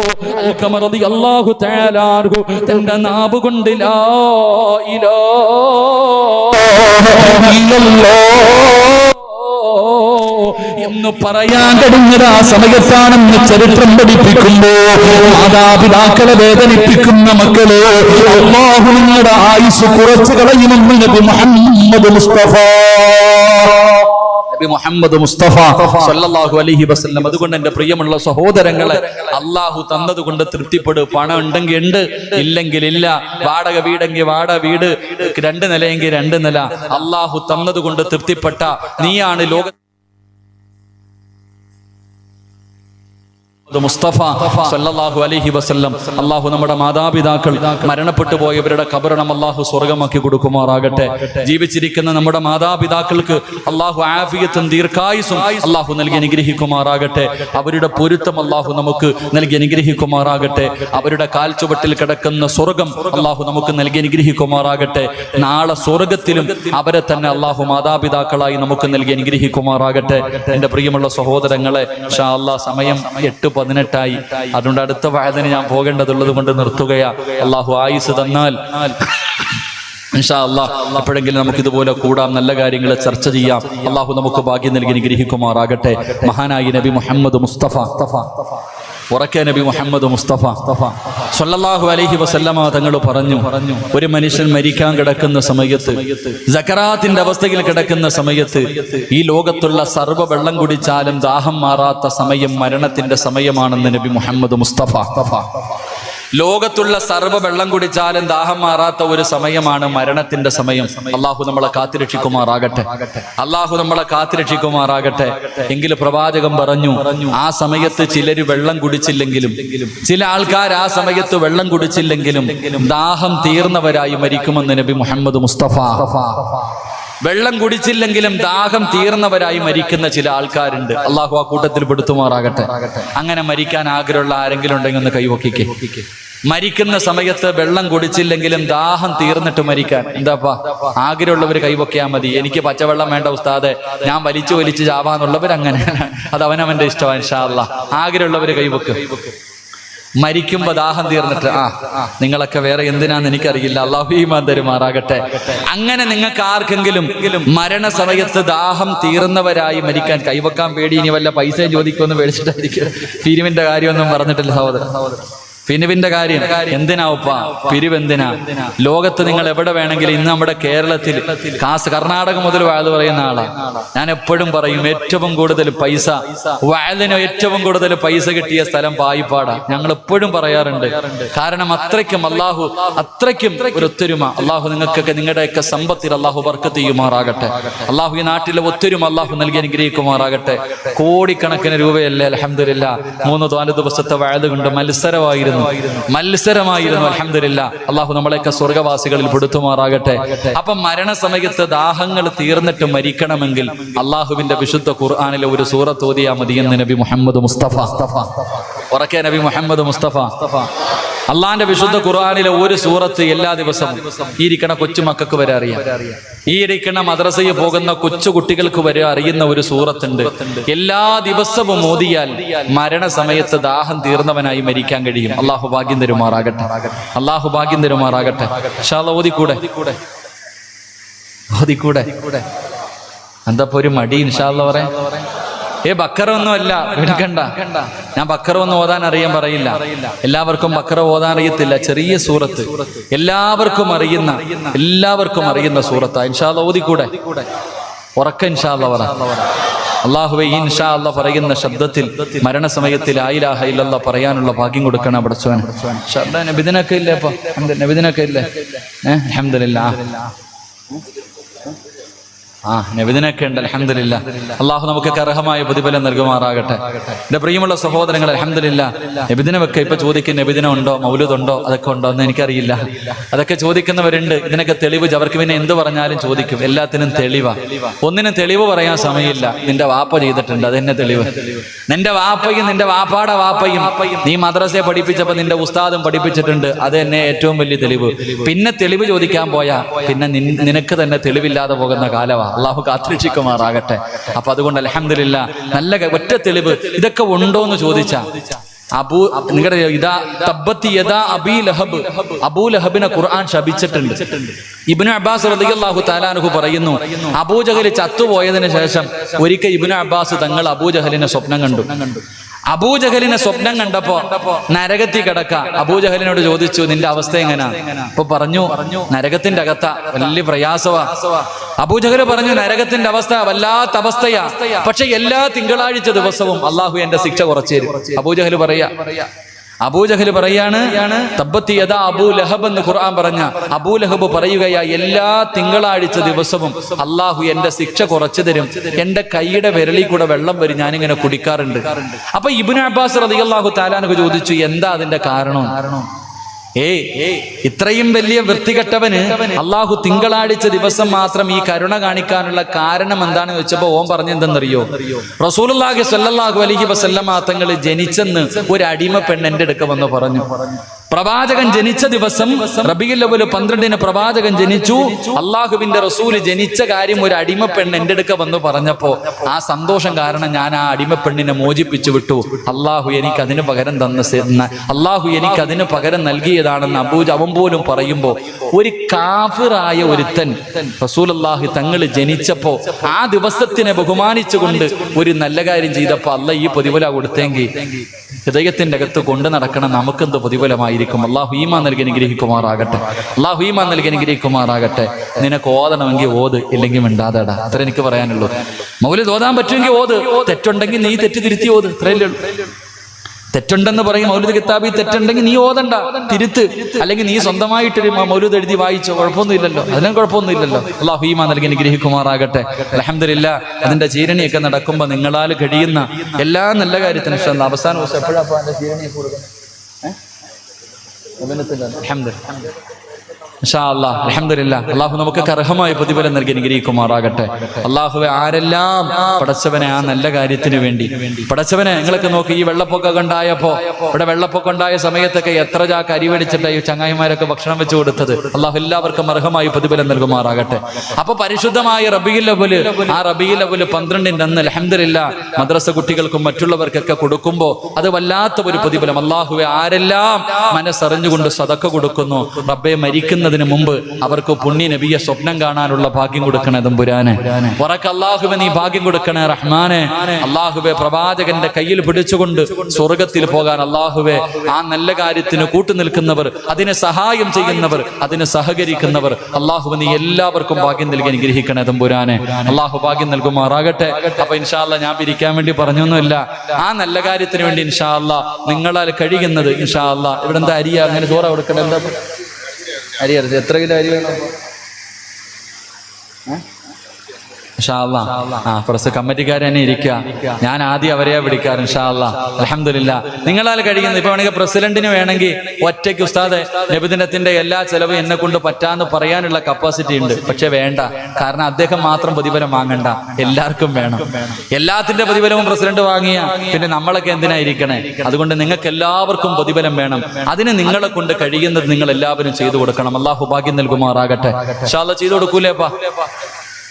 അൽഖമ റളിയല്ലാഹു തആല അൻഹു തന്റെ നാവ് കൊണ്ട് ലാ ഇലാഹ ഇല്ലല്ലാഹ് എന്ന് പറയാൻ കഴിഞ്ഞത് ആ സമയത്താണെന്ന് ചരിത്രം പഠിപ്പിക്കുമ്പോ, മാതാപിതാക്കളെ വേദനിപ്പിക്കുന്ന മക്കള് അല്ലാഹു നിങ്ങളുടെ ആയുസ് കുറച്ചു കളയുമെന്ന് നബി മുഹമ്മദ് മുസ്തഫ സല്ലല്ലാഹു അലൈഹി വസല്ലം. അതുകൊണ്ട് എന്റെ പ്രിയമുള്ള സഹോദരങ്ങളെ, അള്ളാഹു തന്നതുകൊണ്ട് തൃപ്തിപ്പെടു. പണം ഉണ്ടെങ്കിൽ ഉണ്ട്, ഇല്ലെങ്കിൽ ഇല്ല. വാടക വീടെങ്കിൽ വാടക വീട്, 2 നിലയെങ്കിൽ 2 നില. അള്ളാഹു തന്നതുകൊണ്ട് തൃപ്തിപ്പെട്ട നീയാണ് ലോക മുസ്തഫ സല്ലല്ലാഹു അലൈഹി വസല്ലം. അല്ലാഹു നമ്മുടെ മാതാപിതാക്കൾ മരണപ്പെട്ടു പോയവരുടെ ഖബറിടം അല്ലാഹു സ്വർഗമാക്കി കൊടുക്കുമാറാകട്ടെ. ജീവിച്ചിരിക്കുന്ന നമ്മുടെ മാതാപിതാക്കൾക്ക് അല്ലാഹു ആഫിയത്തും ദീർഘായുസ്സും അല്ലാഹു നൽകി അനുഗ്രഹിക്കുമാറാകട്ടെ. അവരുടെ പൊരുത്തം അല്ലാഹു നമുക്ക് നൽകി അനുഗ്രഹിക്കുമാറാകട്ടെ. അവരുടെ കാൽച്ചുവട്ടിൽ കിടക്കുന്ന സ്വർഗം അല്ലാഹു നമുക്ക് നൽകി അനുഗ്രഹിക്കുമാറാകട്ടെ. നാളെ സ്വർഗത്തിലും അവരെ തന്നെ അല്ലാഹു മാതാപിതാക്കളായി നമുക്ക് നൽകി അനുഗ്രഹിക്കുമാറാകട്ടെ. എൻ്റെ പ്രിയമുള്ള സഹോദരങ്ങളെ, ഇൻഷാ അല്ലാഹ് സമയം 8:18 അതുകൊണ്ട് അടുത്ത വഅദിന് ഞാൻ പോകേണ്ടതുള്ളത് കൊണ്ട് നിർത്തുകയാ. അല്ലാഹു ആയുസ് തന്നാൽ ഇൻഷാ അല്ലാഹ് അപ്പോഴെങ്കിലും നമുക്ക് ഇതുപോലെ കൂടാം, നല്ല കാര്യങ്ങൾ ചർച്ച ചെയ്യാം. അല്ലാഹു നമുക്ക് ഭാഗ്യം നൽകി അനുഗ്രഹിക്കുമാറാകട്ടെ. മഹാനായി നബി മുഹമ്മദ് മുസ്തഫ ഉറക്കെ നബി മുഹമ്മദ് മുസ്തഫ സല്ലല്ലാഹു അലൈഹി വസല്ലമ തങ്ങൾ പറഞ്ഞു, ഒരു മനുഷ്യൻ മരിക്കാൻ കിടക്കുന്ന സമയത്ത്, സക്കറാത്തിന്റെ അവസ്ഥയിൽ കിടക്കുന്ന സമയത്ത്, ഈ ലോകത്തുള്ള സർവ്വ വെള്ളം കുടിച്ചാലും ദാഹം മാറാത്ത സമയം മരണത്തിന്റെ സമയമാണെന്ന് നബി മുഹമ്മദ് മുസ്തഫ. ലോകത്തുള്ള സർവ്വ വെള്ളം കുടിച്ചാലും ദാഹം മാറാത്ത ഒരു സമയമാണ് മരണത്തിന്റെ സമയം. അള്ളാഹു നമ്മളെ കാത്തിരക്ഷിക്കുമാറാകട്ടെ. അള്ളാഹു നമ്മളെ കാത്തിരക്ഷിക്കുമാറാകട്ടെ. എങ്കിൽ പ്രവാചകൻ പറഞ്ഞു, ആ സമയത്ത് ചിലര് വെള്ളം കുടിച്ചില്ലെങ്കിലും, ചില ആൾക്കാർ ആ സമയത്ത് വെള്ളം കുടിച്ചില്ലെങ്കിലും ദാഹം തീർന്നവരായി മരിക്കുമെന്ന് നബി മുഹമ്മദ് മുസ്തഫ. വെള്ളം കുടിച്ചില്ലെങ്കിലും ദാഹം തീർന്നവരായി മരിക്കുന്ന ചില ആൾക്കാരുണ്ട്. അള്ളാഹു ആ കൂട്ടത്തിൽ പെടുത്തുമാറാകട്ടെ. അങ്ങനെ മരിക്കാൻ ആഗ്രഹമുള്ള ആരെങ്കിലും ഉണ്ടെങ്കിൽ ഒന്ന് കൈവക്കിക്കേ. മരിക്കുന്ന സമയത്ത് വെള്ളം കുടിച്ചില്ലെങ്കിലും ദാഹം തീർന്നിട്ട് മരിക്കാൻ എന്താപ്പാ ആഗ്രഹമുള്ളവർ കൈവക്കിയാൽ മതി. എനിക്ക് പച്ചവെള്ളം വേണ്ട ഉസ്താദെ, ഞാൻ വലിച്ചു ചാവാന്നുള്ളവർ അങ്ങനെ, അത് അവനവന്റെ ഇഷ്ടമാണ്. ഇൻഷാ അല്ലാഹ് ആഗ്രഹമുള്ളവർ കൈവക്ക്. മരിക്കുമ്പോ ദാഹം തീർന്നിട്ട് നിങ്ങളൊക്കെ വേറെ എന്തിനാന്ന് എനിക്കറിയില്ല, അല്ലാഹു ഈമാൻ തരുമാറാകട്ടെ. അങ്ങനെ നിങ്ങൾക്ക് ആർക്കെങ്കിലും മരണസമയത്ത് ദാഹം തീർന്നവരായി മരിക്കാൻ കൈവക്കാൻ പേടി, ഇനി വല്ല പൈസയും ചോദിക്കുമെന്ന് പേടിച്ചിട്ടായിരിക്കും. പിരിവിന്റെ കാര്യമൊന്നും പറഞ്ഞിട്ടില്ല സഹോദരൻ. പിരിവിന്റെ കാര്യം എന്തിനാ ഉപ്പ? പിരിവെന്തിനാ? ലോകത്ത് നിങ്ങൾ എവിടെ വേണമെങ്കിലും, ഇന്ന് നമ്മുടെ കേരളത്തിൽ കർണാടക മുതൽ വഅദ് പറയുന്ന ആളാണ്. ഞാൻ എപ്പോഴും പറയും, ഏറ്റവും കൂടുതൽ പൈസ വഅദിന് ഏറ്റവും കൂടുതൽ പൈസ കിട്ടിയ സ്ഥലം പായിപ്പാടാ. ഞങ്ങൾ എപ്പോഴും പറയാറുണ്ട്. കാരണം അത്രയ്ക്കും അള്ളാഹു, അത്രയ്ക്കും ഒരു ഒത്തൊരുമ അള്ളാഹു നിങ്ങൾക്കൊക്കെ, നിങ്ങളുടെയൊക്കെ സമ്പത്തിൽ അള്ളാഹു ബർക്കത്ത് ചെയ്യുമാറാകട്ടെ. അള്ളാഹു ഈ നാട്ടിലെ ഒത്തൊരുമ അള്ളാഹു നൽകി അനുഗ്രഹിക്കുമാറാകട്ടെ. കോടിക്കണക്കിന് രൂപയല്ലേ അൽഹംദുലില്ലാഹ്. 3-4 ദിവസത്തെ വഅദ് കൊണ്ട് മത്സരമായിരുന്നു. അൽഹംദുലില്ലാഹ്. അള്ളാഹു നമ്മളെയൊക്കെ സ്വർഗവാസികളിൽ പെടുത്തുമാറാകട്ടെ. അപ്പൊ മരണസമയത്ത് ദാഹങ്ങൾ തീർന്നിട്ട് മരിക്കണമെങ്കിൽ അള്ളാഹുവിന്റെ വിശുദ്ധ ഖുർആനിലെ ഒരു സൂറത്ത് ഓതിയാ മതി എന്ന് നബി മുഹമ്മദ് മുസ്തഫ. ഉറക്കെ നബി മുഹമ്മദ് മുസ്തഫ. അള്ളാന്റെ വിശുദ്ധ ഖുർആനിലെ ഒരു സൂറത്ത് എല്ലാ ദിവസവും ഈ ഇരിക്കണ കൊച്ചുമക്കൾക്ക് വരെ അറിയാം, ഈ ഇരിക്കണ മദ്രസയിൽ പോകുന്ന കൊച്ചു കുട്ടികൾക്ക് വരെ അറിയുന്ന ഒരു സൂറത്തുണ്ട്. എല്ലാ ദിവസവും ഓതിയാൽ മരണസമയത്ത് ദാഹം തീർന്നവനായി മരിക്കാൻ കഴിയും. അള്ളാഹു ഭാഗ്യം തരുമാറാകട്ടെ. അള്ളാഹു ഭാഗ്യം തരുമാറാകട്ടെ. ഇൻഷാ അല്ലാഹ് ഓതിക്കൂടെ? എന്താ ഒരു മടി? ഇൻഷാ അല്ലാഹ് പറയാം. ബക്കറൊന്നും അല്ല, എടുക്കണ്ട. ഞാൻ ബക്കറ ഒന്നും ഓതാൻ അറിയാൻ പറയില്ല. എല്ലാവർക്കും ബക്കറ ഓതാൻ അറിയത്തില്ല. ചെറിയ സൂറത്ത്, എല്ലാവർക്കും അറിയുന്ന സൂറത്താ. ഇൻഷാ അല്ലാഹ് ഓതിക്കൂടെ? ഉറക്ക ഇൻഷാ അല്ലാഹ് പറ. അല്ലാഹുവേ, ഇൻഷാ അല്ലാഹ് പറയുന്ന ശബ്ദത്തിൽ മരണസമയത്തിൽ ലാ ഇലാഹ ഇല്ലല്ലാഹ് പറയാനുള്ള ഭാഗ്യം കൊടുക്കണം പടച്ചോനെ. നബിദിനൊക്കെ ഇല്ലേ? അപ്പൊ നബിദിനൊക്കെ ഇല്ലേ? അൽഹംദുലില്ലാഹ്. നബിദിനൊക്കെ ഉണ്ട്. അൽഹംദുലില്ലാഹ്. അള്ളാഹു നമുക്കൊക്കെ അർഹമായ പ്രതിഫലം നൽകുമാറാകട്ടെ. എന്റെ പ്രിയമുള്ള സഹോദരങ്ങൾ, അൽഹംദുലില്ലാഹ്. നബിദിനമൊക്കെ ഇപ്പൊ ചോദിക്കുന്ന നബിദിനം ഉണ്ടോ, മൗലൂദ് ഉണ്ടോ, അതൊക്കെ ഉണ്ടോ എന്ന് എനിക്കറിയില്ല. അതൊക്കെ ചോദിക്കുന്നവരുണ്ട്. ഇതിനൊക്കെ തെളിവ് അവർക്ക് പിന്നെ എന്ത് പറഞ്ഞാലും ചോദിക്കും. എല്ലാത്തിനും തെളിവാ. ഒന്നിനും തെളിവ് പറയാൻ സമയമില്ല. നിന്റെ വാപ്പ ചെയ്തിട്ടുണ്ട്, അതെന്നെ തെളിവ്. നിന്റെ വാപ്പയും നിന്റെ വാപ്പാടെ വാപ്പയും നീ മദ്രസയെ പഠിപ്പിച്ചപ്പോ നിന്റെ ഉസ്താദും പഠിപ്പിച്ചിട്ടുണ്ട്, അത് തന്നെ ഏറ്റവും വലിയ തെളിവ്. പിന്നെ തെളിവ് ചോദിക്കാൻ പോയാ പിന്നെ നിനക്ക് തന്നെ തെളിവില്ലാതെ പോകുന്ന കാലമാണ്. അള്ളാഹു കാത്തിരക്ഷിക്കുമാറാകട്ടെ. അപ്പൊ അതുകൊണ്ട് അൽഹംദുലില്ലാഹ് നല്ല ഒറ്റ തെളിവ്. ഇതൊക്കെ ഉണ്ടോ എന്ന് ചോദിച്ചാ നിങ്ങളുടെ അബൂ ലഹബിനെ ഖുർആൻ ശപിച്ചിട്ടുണ്ട്. ഇബ്നു അബ്ബാസ് റളിയല്ലാഹു തആല അൻഹു പറയുന്നു, അബൂജഹൽ ചത്തുപോയതിനു ശേഷം ഒരിക്കൽ ഇബ്നു അബ്ബാസ് തങ്ങൾ അബൂജഹലിനെ സ്വപ്നം കണ്ടു. അബൂജഹലിനെ സ്വപ്നം കണ്ടപ്പോ നരകത്തിൽ കിടക്ക. അബൂജഹലിനോട് ചോദിച്ചു, നിന്റെ അവസ്ഥ എങ്ങനാ? അപ്പൊ പറഞ്ഞു, നരകത്തിന്റെ അകത്ത വലിയ പ്രയാസവാ. അബൂജഹൽ പറഞ്ഞു, നരകത്തിന്റെ അവസ്ഥ വല്ലാത്ത അവസ്ഥയാ, പക്ഷെ എല്ലാ തിങ്കളാഴ്ച ദിവസവും അള്ളാഹു എന്റെ ശിക്ഷ കുറച്ചു തരും. അബൂജഹൽ പറയാ, അബൂജഹൽ പറയാണ്, തബ്ബത്തി യദാ അബൂ ലഹബ് എന്ന് ഖുർആൻ പറഞ്ഞ അബൂ ലഹബ് പറയുകയാ, എല്ലാ തിങ്കളാഴ്ച ദിവസവും അള്ളാഹു എന്റെ ശിക്ഷ കുറച്ചു തരും, എന്റെ കൈയുടെ വിരലിൽ കൂടെ വെള്ളം വരും, ഞാനിങ്ങനെ കുടിക്കാറുണ്ട്. അപ്പൊ ഇബ്നു അബ്ബാസ് റളിയല്ലാഹു തആല അൻഹു ചോദിച്ചു, എന്താ അതിന്റെ കാരണം? ഇത്രയും വലിയ വൃത്തികെട്ടവന് അള്ളാഹു തിങ്കളാഴ്ച ദിവസം മാത്രം ഈ കരുണ കാണിക്കാനുള്ള കാരണം എന്താണെന്ന് വെച്ചപ്പോ ഓൻ പറഞ്ഞെന്തെന്നറിയോ? റസൂലുള്ളാഹി സ്വല്ലല്ലാഹു അലൈഹി വസല്ലമ തങ്ങൾ ജനിച്ചെന്ന് ഒരു അടിമ പെണ്ണ് എന്റെ അടുക്ക വന്ന് പറഞ്ഞു. പ്രവാചകൻ ജനിച്ച ദിവസം റബീഉൽ അവ്വൽ 12-ന് പ്രവാചകൻ ജനിച്ചു. അള്ളാഹുവിന്റെ റസൂല് ജനിച്ച കാര്യം ഒരു അടിമ പെണ്ണ് എന്റെ അടുക്ക വന്ന് പറഞ്ഞപ്പോ ആ സന്തോഷം കാരണം ഞാൻ ആ അടിമ പെണ്ണിനെ മോചിപ്പിച്ചു വിട്ടു. അള്ളാഹു എനിക്ക് അതിന് പകരം അള്ളാഹു എനിക്ക് അതിന് പകരം നൽകിയതാണെന്ന് അവൻ പോലും പറയുമ്പോ ഒരു കാഫിറായ ഒരുത്തൻ റസൂലുള്ളാഹി തങ്ങൾ ജനിച്ചപ്പോ ആ ദിവസത്തിനെ ബഹുമാനിച്ചുകൊണ്ട് ഒരു നല്ല കാര്യം ചെയ്തപ്പോ അള്ളാഹ് ഈ പ്രതിഫലം കൊടുത്തെങ്കിൽ ഹൃദയത്തിന്റെ അകത്ത് കൊണ്ടു നടക്കണം നമുക്കെന്ത് പ്രതിഫലമായിരിക്കും. അള്ളാഹു ഈമാൻ നൽകി അനുഗ്രഹിക്കുമാറാകട്ടെ. അള്ളാഹു ഈമാൻ നൽകി അനുഗ്രഹിക്കുമാറാകട്ടെ. നിനക്ക് ഓതണമെങ്കിൽ ഓത്, ഇല്ലെങ്കിൽ മിണ്ടാതെടാ. അത്ര എനിക്ക് പറയാനുള്ളൂ. മൗലിദ് ഓതാൻ പറ്റുമെങ്കിൽ ഓത്, തെറ്റുണ്ടെങ്കിൽ നീ തെറ്റ് തിരുത്തി ഓത്. ഇത്രയല്ലേ ഉള്ളൂ. തെറ്റുണ്ടെന്ന് പറയും മൗലിദ് കിതാബിൽ തെറ്റുണ്ടെങ്കിൽ നീ ഓതണ്ട, തിരുത്ത്. അല്ലെങ്കിൽ നീ സ്വന്തമായിട്ടൊരു മൗലിദ് എഴുതി വായിച്ചോ, കുഴപ്പമൊന്നുമില്ലല്ലോ, അതിനും കുഴപ്പമൊന്നുമില്ലല്ലോ. അല്ലാഹു ഈമാൻ നൽകി അനുഗ്രഹിക്കുമാറാകട്ടെ. അൽഹംദുലില്ലാ. അതിന്റെ ചീരണിയൊക്കെ നടക്കുമ്പോൾ നിങ്ങളാൽ കഴിയുന്ന എല്ലാ നല്ല കാര്യത്തിനും അവസാന ദിവസം എപ്പോഴാണ് ചീരണിയൊക്കെ കൊടുക്കുന്നത്? അൽഹംദുലില്ലാഹ്. അള്ളാഹു നമുക്ക് അർഹമായ പ്രതിഫലം നൽകി അനുഗ്രഹിക്കുമാറാകട്ടെ. അള്ളാഹുവെ, ആരെല്ലാം പടച്ചവനെ ആ നല്ല കാര്യത്തിന് വേണ്ടി പടച്ചവനെ, നിങ്ങളൊക്കെ നോക്കി, ഈ വെള്ളപ്പൊക്കം ഉണ്ടായപ്പോ, ഇവിടെ വെള്ളപ്പൊക്കം ഉണ്ടായ സമയത്തൊക്കെ എത്ര ചാക്ക് അരി മേടിച്ചിട്ട് ഈ ചങ്ങായിമാരൊക്കെ ഭക്ഷണം വെച്ചു കൊടുത്തത്. അള്ളാഹു എല്ലാവർക്കും അർഹമായി പ്രതിഫലം നൽകുമാറാകട്ടെ. അപ്പൊ പരിശുദ്ധമായ റബീഉൽ അവ്വൽ, ആ റബീഉൽ അവ്വൽ 12-ന്റെ അന്ന് അൽഹംദുലില്ലാഹ് മദ്രസ കുട്ടികൾക്കും മറ്റുള്ളവർക്കൊക്കെ കൊടുക്കുമ്പോ അത് വല്ലാത്ത ഒരു പ്രതിഫലം. അള്ളാഹുവെ, ആരെല്ലാം മനസ്സറിഞ്ഞുകൊണ്ട് സദഖ കൊടുക്കുന്നു, റബ്ബേ മരിക്കുന്നതിന് മുമ്പ് അവർക്ക് പുണ്യ നബിയെ സ്വപ്നം കാണാനുള്ള ഭാഗ്യം കൊടുക്കണേ തമ്പുരാനെ. ഉറക്കെ അല്ലാഹുവേ നീ ഭാഗ്യം കൊടുക്കണേ റഹ്മാനെ. അല്ലാഹുവേ, പ്രവാചകന്റെ കയ്യിൽ പിടിച്ചുകൊണ്ട് സ്വർഗത്തിൽ പോകാൻ അല്ലാഹുവേ, ആ നല്ല കാര്യത്തിന് കൂട്ടുനിൽക്കുന്നവർ, അതിനെ സഹായം ചെയ്യുന്നവർ, അതിന് സഹകരിക്കുന്നവർ, അല്ലാഹുവേ നീ എല്ലാവർക്കും ഭാഗ്യം നൽകി അനുഗ്രഹിക്കണേ തമ്പുരാനെ. അല്ലാഹു ഭാഗ്യം നൽകുമാറാകട്ടെ. അപ്പൊ ഇൻഷാ അല്ലാഹ് ഞാൻ പിരിക്കാൻ വേണ്ടി പറഞ്ഞൊന്നുമില്ല, ആ നല്ല കാര്യത്തിന് വേണ്ടി ഇൻഷാ അല്ലാഹ് നിങ്ങളാൽ കഴിയുന്നത് ഇൻഷാ അല്ലാഹ്. ഇവിടെ എന്താ അരിയ, അങ്ങനെ ചോറ കൊടുക്കണം, എന്താ അരി അരച്ച് എത്ര കിലോ അരി വേണം? ഇൻഷാ അല്ലാഹ്. പ്രസ് കമ്മിറ്റിക്കാർ തന്നെ ഇരിക്കുക, ഞാൻ ആദ്യം അവരെയാ വിളിക്കാറ്. ഇൻഷാ അല്ലാഹ്. അൽഹംദുലില്ലാഹ്. നിങ്ങളാൽ കഴിയുന്നത് ഇപ്പൊ വേണമെങ്കിൽ പ്രസിഡന്റിന് വേണമെങ്കിൽ ഒറ്റയ്ക്ക് ഉസ്താദെ നബിദിനത്തിന്റെ എല്ലാ ചെലവും എന്നെ കൊണ്ട് പറ്റാന്ന് പറയാനുള്ള കപ്പാസിറ്റി ഉണ്ട്. പക്ഷെ വേണ്ട, കാരണം അദ്ദേഹം മാത്രം പ്രതിഫലം വാങ്ങണ്ട, എല്ലാവർക്കും വേണം. എല്ലാത്തിന്റെ പ്രതിഫലവും പ്രസിഡന്റ് വാങ്ങിയ പിന്നെ നമ്മളൊക്കെ എന്തിനായിരിക്കണേ? അതുകൊണ്ട് നിങ്ങൾക്ക് എല്ലാവർക്കും പ്രതിഫലം വേണം. അതിന് നിങ്ങളെ കൊണ്ട് കഴിയുന്നത് നിങ്ങൾ എല്ലാവരും ചെയ്തു കൊടുക്കണം. അല്ലാഹു ഭാഗ്യം നൽകുമാറാകട്ടെ. ഇൻഷാ അല്ലാഹ് ചെയ്തു കൊടുക്കൂലേപ്പാ?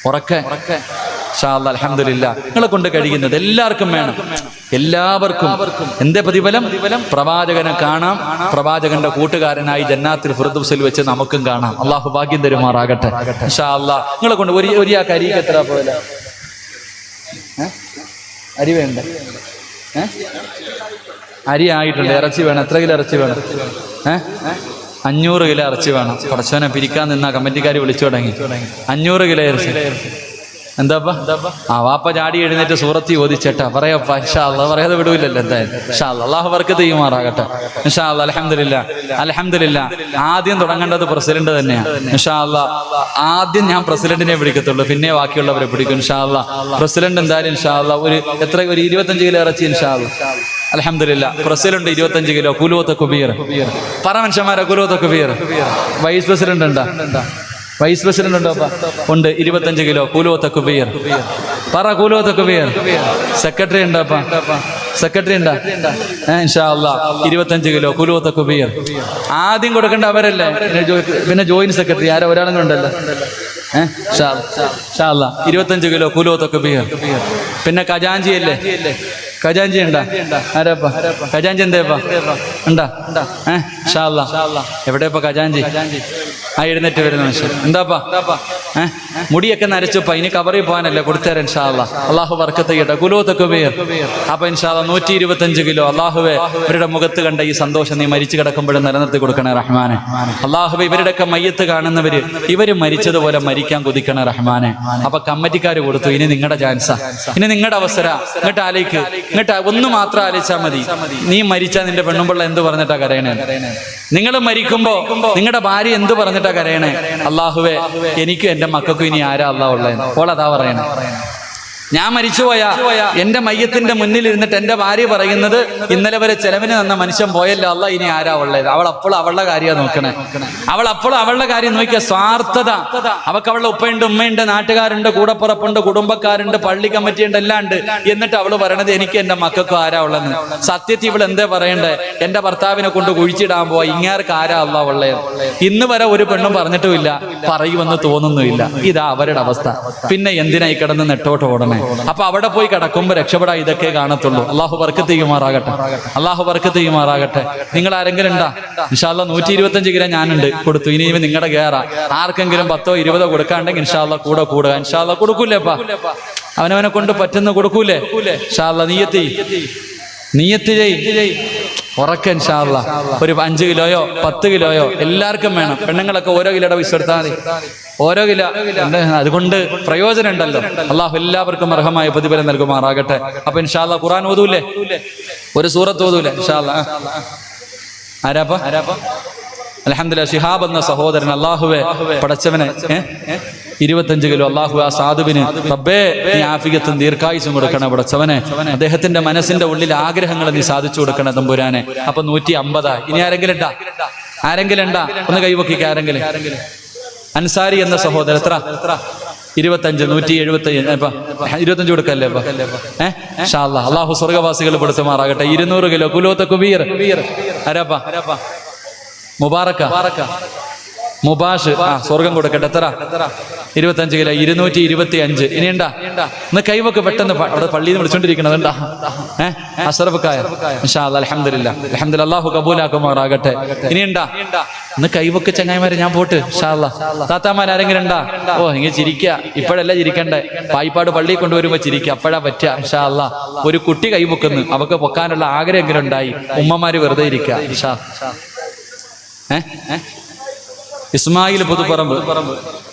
ഉറക്കെ ഇൻഷാ അല്ലാഹ്. അൽഹംദുലില്ലാഹ്. നിങ്ങളെ കൊണ്ട് കഴിയുന്നത് എല്ലാവർക്കും വേണം, എല്ലാവർക്കും. എന്തേ പ്രതിഫലം? പ്രവാചകനെ കാണാം, പ്രവാചകന്റെ കൂട്ടുകാരനായി ജന്നാത്തുൽ ഫിർദൗസിൽ വെച്ച് നമുക്കും കാണാം. അല്ലാഹു ഭാഗ്യം തരുമാറാകട്ടെ. ഇൻഷാ അല്ലാഹ്. നിങ്ങളെ കൊണ്ട് ഒരു അരി എത്ര പോലെ അരി വേണ്ട? അരി ആയിട്ടുണ്ട്. ഇറച്ചി വേണം. എത്ര കിലോ ഇറച്ചി വേണം? 500 കിലോ ഇറച്ചി വേണം. പടച്ചവനെ പിരിക്കാൻ നിന്നാ കമ്മിറ്റിക്കാർ വിളിച്ചു തുടങ്ങി. 500 കിലോ ഇറച്ചി. എന്താപ്പാ? വാപ്പ ചാടി എഴുന്നേറ്റ് സൂറത്തി ഓദിച്ചേട്ടാ പറയാപ്പാ. ഇൻഷാ അല്ലാഹ്. പറയാതെ വിടൂല്ലല്ലോ എന്തായാലും. ഇൻഷാ അല്ലാഹ്. അല്ലാഹു ബർക്കത്ത് ചെയ്യുമാറാകട്ടെ. ഇൻഷാ അല്ലാഹ്. അൽഹംദുലില്ലാഹ്. അൽഹംദുലില്ലാഹ്. ആദ്യം തുടങ്ങേണ്ടത് പ്രസിഡന്റ് തന്നെയാണ്. ഇൻഷാ അല്ലാഹ്. ആദ്യം ഞാൻ പ്രസിഡന്റിനെ വിളിക്കത്തുള്ളൂ, പിന്നെ ബാക്കിയുള്ളവരെ പിടിക്കും. ഇൻഷാ അല്ലാഹ്. പ്രസിഡന്റ് എന്തായാലും ഇൻഷാ അല്ലാഹ് ഒരു 25 കിലോ ഇറച്ചി ഇൻഷാ അല്ലാഹ്. അൽഹംദുലില്ലാഹ്. President 25 kilo. കുലൂത്ത് കുബീർ. പറ മനുഷ്യന്മാരെ, കുലൂത്ത് കുബീർ. വൈസ് പ്രസിഡന്റ് ഉണ്ടാ? വൈസ് പ്രസിഡന്റ് ഉണ്ടോ? ഉണ്ട്. 25 കിലോ. കൂലോത്ത കുബീർ. പറ കൂലോത്ത കുബീർ. സെക്രട്ടറി ഉണ്ടോപ്പാ? സെക്രട്ടറി ഉണ്ടാ? ഇൻഷാ അല്ലാഹ്. 25 കിലോ. കൂലോത്ത കുബീർ. ആദ്യം കൊടുക്കേണ്ട അവരല്ലേ, പിന്നെ ജോയിന്റ് സെക്രട്ടറി ആരോ ഒരാളും കൊണ്ടല്ലോ. ഇൻഷാ അല്ലാഹ്. 25 കിലോ. കൂലോത്ത കുബീർ. പിന്നെ ഖജാൻജി അല്ലേ? ഖജാൻജി ഉണ്ടാ? ആരാപ്പാ ഖജാൻജി? എന്തേപ്പാ ഉണ്ടാ? ഇൻഷാ അല്ലാഹ്. എവിടെയപ്പാ ഖജാൻജി? എഴുന്നേറ്റ് വരുന്ന മനുഷ്യൻ. എന്താപ്പാ മുടിയൊക്കെ നരച്ചപ്പോ ഇനി കവറിൽ പോകാനല്ലേ കൊടുത്തേരാ ഇൻഷാ അല്ലാഹ്. അള്ളാഹു ബർക്കത്ത് ചെയ്യട്ടെ. കുലൂത്തൊക്കെ പേർ അപ്പൊ ഇൻഷാ അല്ലാഹ് 125 കിലോ അള്ളാഹുവെ ഇവരുടെ മുഖത്ത് കണ്ട ഈ സന്തോഷം നീ മരിച്ചു കിടക്കുമ്പോഴും നിലനിർത്തി കൊടുക്കണേ റഹ്മാനെ. അള്ളാഹുവെ ഇവരുടെയൊക്കെ മയ്യത്ത് കാണുന്നവര് ഇവര് മരിച്ചതുപോലെ മരിക്കാൻ കൊതിക്കണേ റഹ്മാനെ. അപ്പൊ കമ്മിറ്റിക്കാർ കൊടുത്തു, ഇനി നിങ്ങളുടെ ചാൻസാ, ഇനി നിങ്ങളുടെ അവസര. ഇങ്ങോട്ട് ആലോചിക്ക്, ഇങ്ങോട്ട് ഒന്ന് മാത്രം ആലോചിച്ചാൽ മതി. നീ മരിച്ചാൽ നിന്റെ പെണ്ണുമ്പിള്ള എന്ത് പറഞ്ഞിട്ടാ കരയണേ? നിങ്ങൾ മരിക്കുമ്പോ നിങ്ങളുടെ ഭാര്യ എന്ത് പറഞ്ഞിട്ടാ കരയണേ? അള്ളാഹുവെ എനിക്കും എന്റെ മക്കൾക്കും ഇനി ആരാ അള്ളാഹ് ഉള്ളത്? ഓളതാ പറയണേ. ഞാൻ മരിച്ചുപോയാ എന്റെ മയ്യത്തിന്റെ മുന്നിൽ ഇരുന്നിട്ട് എന്റെ ഭാര്യ പറയുന്നത്, ഇന്നലെ വരെ ചെലവിന് തന്ന മനുഷ്യൻ പോയല്ലോ അല്ല, ഇനി ആരാ ഉള്ളത്? അവൾ അപ്പോഴും അവളുടെ കാര്യമാണ് നോക്കണേ. അവൾ അപ്പോഴും അവളുടെ കാര്യം നോക്കിയ സ്വാർത്ഥത. അവൾക്ക് അവളുടെ ഉപ്പയുണ്ട്, ഉമ്മയുണ്ട്, നാട്ടുകാരുണ്ട്, കൂടപ്പുറപ്പുണ്ട്, കുടുംബക്കാരുണ്ട്, പള്ളി കമ്മിറ്റിയുണ്ട്, എല്ലാം ഉണ്ട്. എന്നിട്ട് അവള് പറയണത് എനിക്ക് എന്റെ മക്കൾക്കും ആരാ ഉള്ളതെന്ന്. സത്യത്തിൽ ഇവൾ എന്തേ പറയണ്ടേ? എന്റെ ഭർത്താവിനെ കൊണ്ട് കുഴിച്ചിടാൻ പോവാ, ഇങ്ങാർക്ക് ആരാ അല്ല ഉള്ളത്? ഇന്ന് വരെ ഒരു പെണ്ണും പറഞ്ഞിട്ടുമില്ല, പറയുമെന്ന് തോന്നുന്നുമില്ല. ഇതാ അവരുടെ അവസ്ഥ. പിന്നെ എന്തിനായി കിടന്ന് നെട്ടോട്ട് ഓടണേ? അപ്പൊ അവിടെ പോയി കിടക്കുമ്പോ രക്ഷപ്പെടാ ഇതൊക്കെ കാണത്തുള്ളൂ. അള്ളാഹു ബർക്കത്ത് ചെയ്യുമാറാകട്ടെ, അള്ളാഹു ബർക്കത്ത് ചെയ്യുമാറാകട്ടെ. നിങ്ങൾ ആരെങ്കിലും ഉണ്ടാ? ഇൻഷാ അല്ലാഹ് 125 കിലോ ഞാനുണ്ട് കൊടുത്തു. ഇനി നിങ്ങളുടെ കേറാ. ആർക്കെങ്കിലും 10 or 20 കൊടുക്കാണ്ടെങ്കിൽ ഇൻഷാ അല്ലാഹ് കൂടെ കൂടുക. ഇൻഷാ അല്ലാഹ് കൊടുക്കൂലേപ്പാ? അവനവനെ കൊണ്ട് പറ്റുന്ന കൊടുക്കൂലേ? ഇൻഷാ അല്ലാഹ് നീയത്ത് ചെയ് ഉറക്കെ ഇൻഷാ അല്ലാഹ്. ഒരു 5 കിലോയോ 10 കിലോയോ എല്ലാവർക്കും വേണം. പെണ്ണുങ്ങളൊക്കെ ഓരോ കിലോയുടെ പൈസ എടുത്താൽ മതി, ഓരോ കിലോ. അതുകൊണ്ട് പ്രയോജനം ഉണ്ടല്ലോ. അള്ളാഹു എല്ലാവർക്കും അർഹമായ പ്രതിഫലം നൽകുമാറാകട്ടെ. അപ്പൊ ഇൻഷാ അല്ലാഹ് ഖുർആൻ ഓതൂലേ? ഒരു സൂറത്ത് ഓതൂലേ? ഇൻഷാ അല്ലാഹ്. ആരാപ്പാ? അൽഹംദുലില്ലാഹ് ശിഹാബ് എന്ന സഹോദരൻ അള്ളാഹുവെ പടച്ചവനെ 25 കിലോ അള്ളാഹു ആ സാധുവിന് റബ്ബേ നീ ആഫിയത്തും ദീർഘായുസും കൊടുക്കണം പടച്ചവനെ. അദ്ദേഹത്തിന്റെ മനസ്സിന്റെ ഉള്ളിൽ ആഗ്രഹങ്ങൾ നീ സാധിച്ചു കൊടുക്കണം തമ്പുരാനെ. അപ്പൊ 150. ഇനി ആരെങ്കിലും ഉണ്ടാ? ഒന്ന് കൈവക്കിക്ക് ആരെങ്കിലും. അൻസാരി എന്ന സഹോദരൻ എത്ര? 25. 175. 25 കൊടുക്കല്ലേ? ഇൻഷാ അല്ലാഹ് അള്ളാഹു സ്വർഗവാസികൾ പെടുത്തുമാറാകട്ടെ. 200 കിലോ കുലൂത്ത് ബീർ. ആരാപ്പാ? മുബാറക്ക മുബാഷ്. സ്വർഗം കൊടുക്കട്ടെ. എത്ര? 25 കിലോ 225. ഇനി ഉണ്ടാ? ഇന്ന് കൈവക്ക് പെട്ടെന്ന് അവിടെ പള്ളിയിൽ നിന്ന് വിളിച്ചോണ്ടിരിക്കണത് ഉണ്ടാ? അഷറഫക്കായ ഇൻഷാ അല്ലാഹ്. അൽഹംദുലില്ലാഹ് അൽഹംദുലില്ലാഹ് അല്ലാഹു കബൂലാക്കുമാറാകട്ടെ. ഇനി ഉണ്ടാ? ഇന്ന് കൈവക്ക് ചങ്ങായിമാരെ ഞാൻ പോട്ട് ഇൻഷാ അല്ലാഹ്. താത്താമാർ ആരെങ്കിലും ഉണ്ടാ? ഓ ഇങ്ങനെ ചിരിക്കുക. ഇപ്പോഴല്ല ചിരിക്കണ്ടേ, പായിപ്പാട് പള്ളിയിൽ കൊണ്ടുവരുമ്പോ ചിരിക്കുക. അപ്പോഴാ പറ്റുക. ഇൻഷാ അല്ലാഹ്. ഒരു കുട്ടി കൈവക്കുന്നു, അവക്ക് പൊക്കാനുള്ള ആഗ്രഹമെങ്കിലും ഉണ്ടായി. ഉമ്മമാര് വെറുതെ ഇരിക്കുക. ഇൻഷാ ഇസ്മായിൽ പുതുപ്പറമ്പ്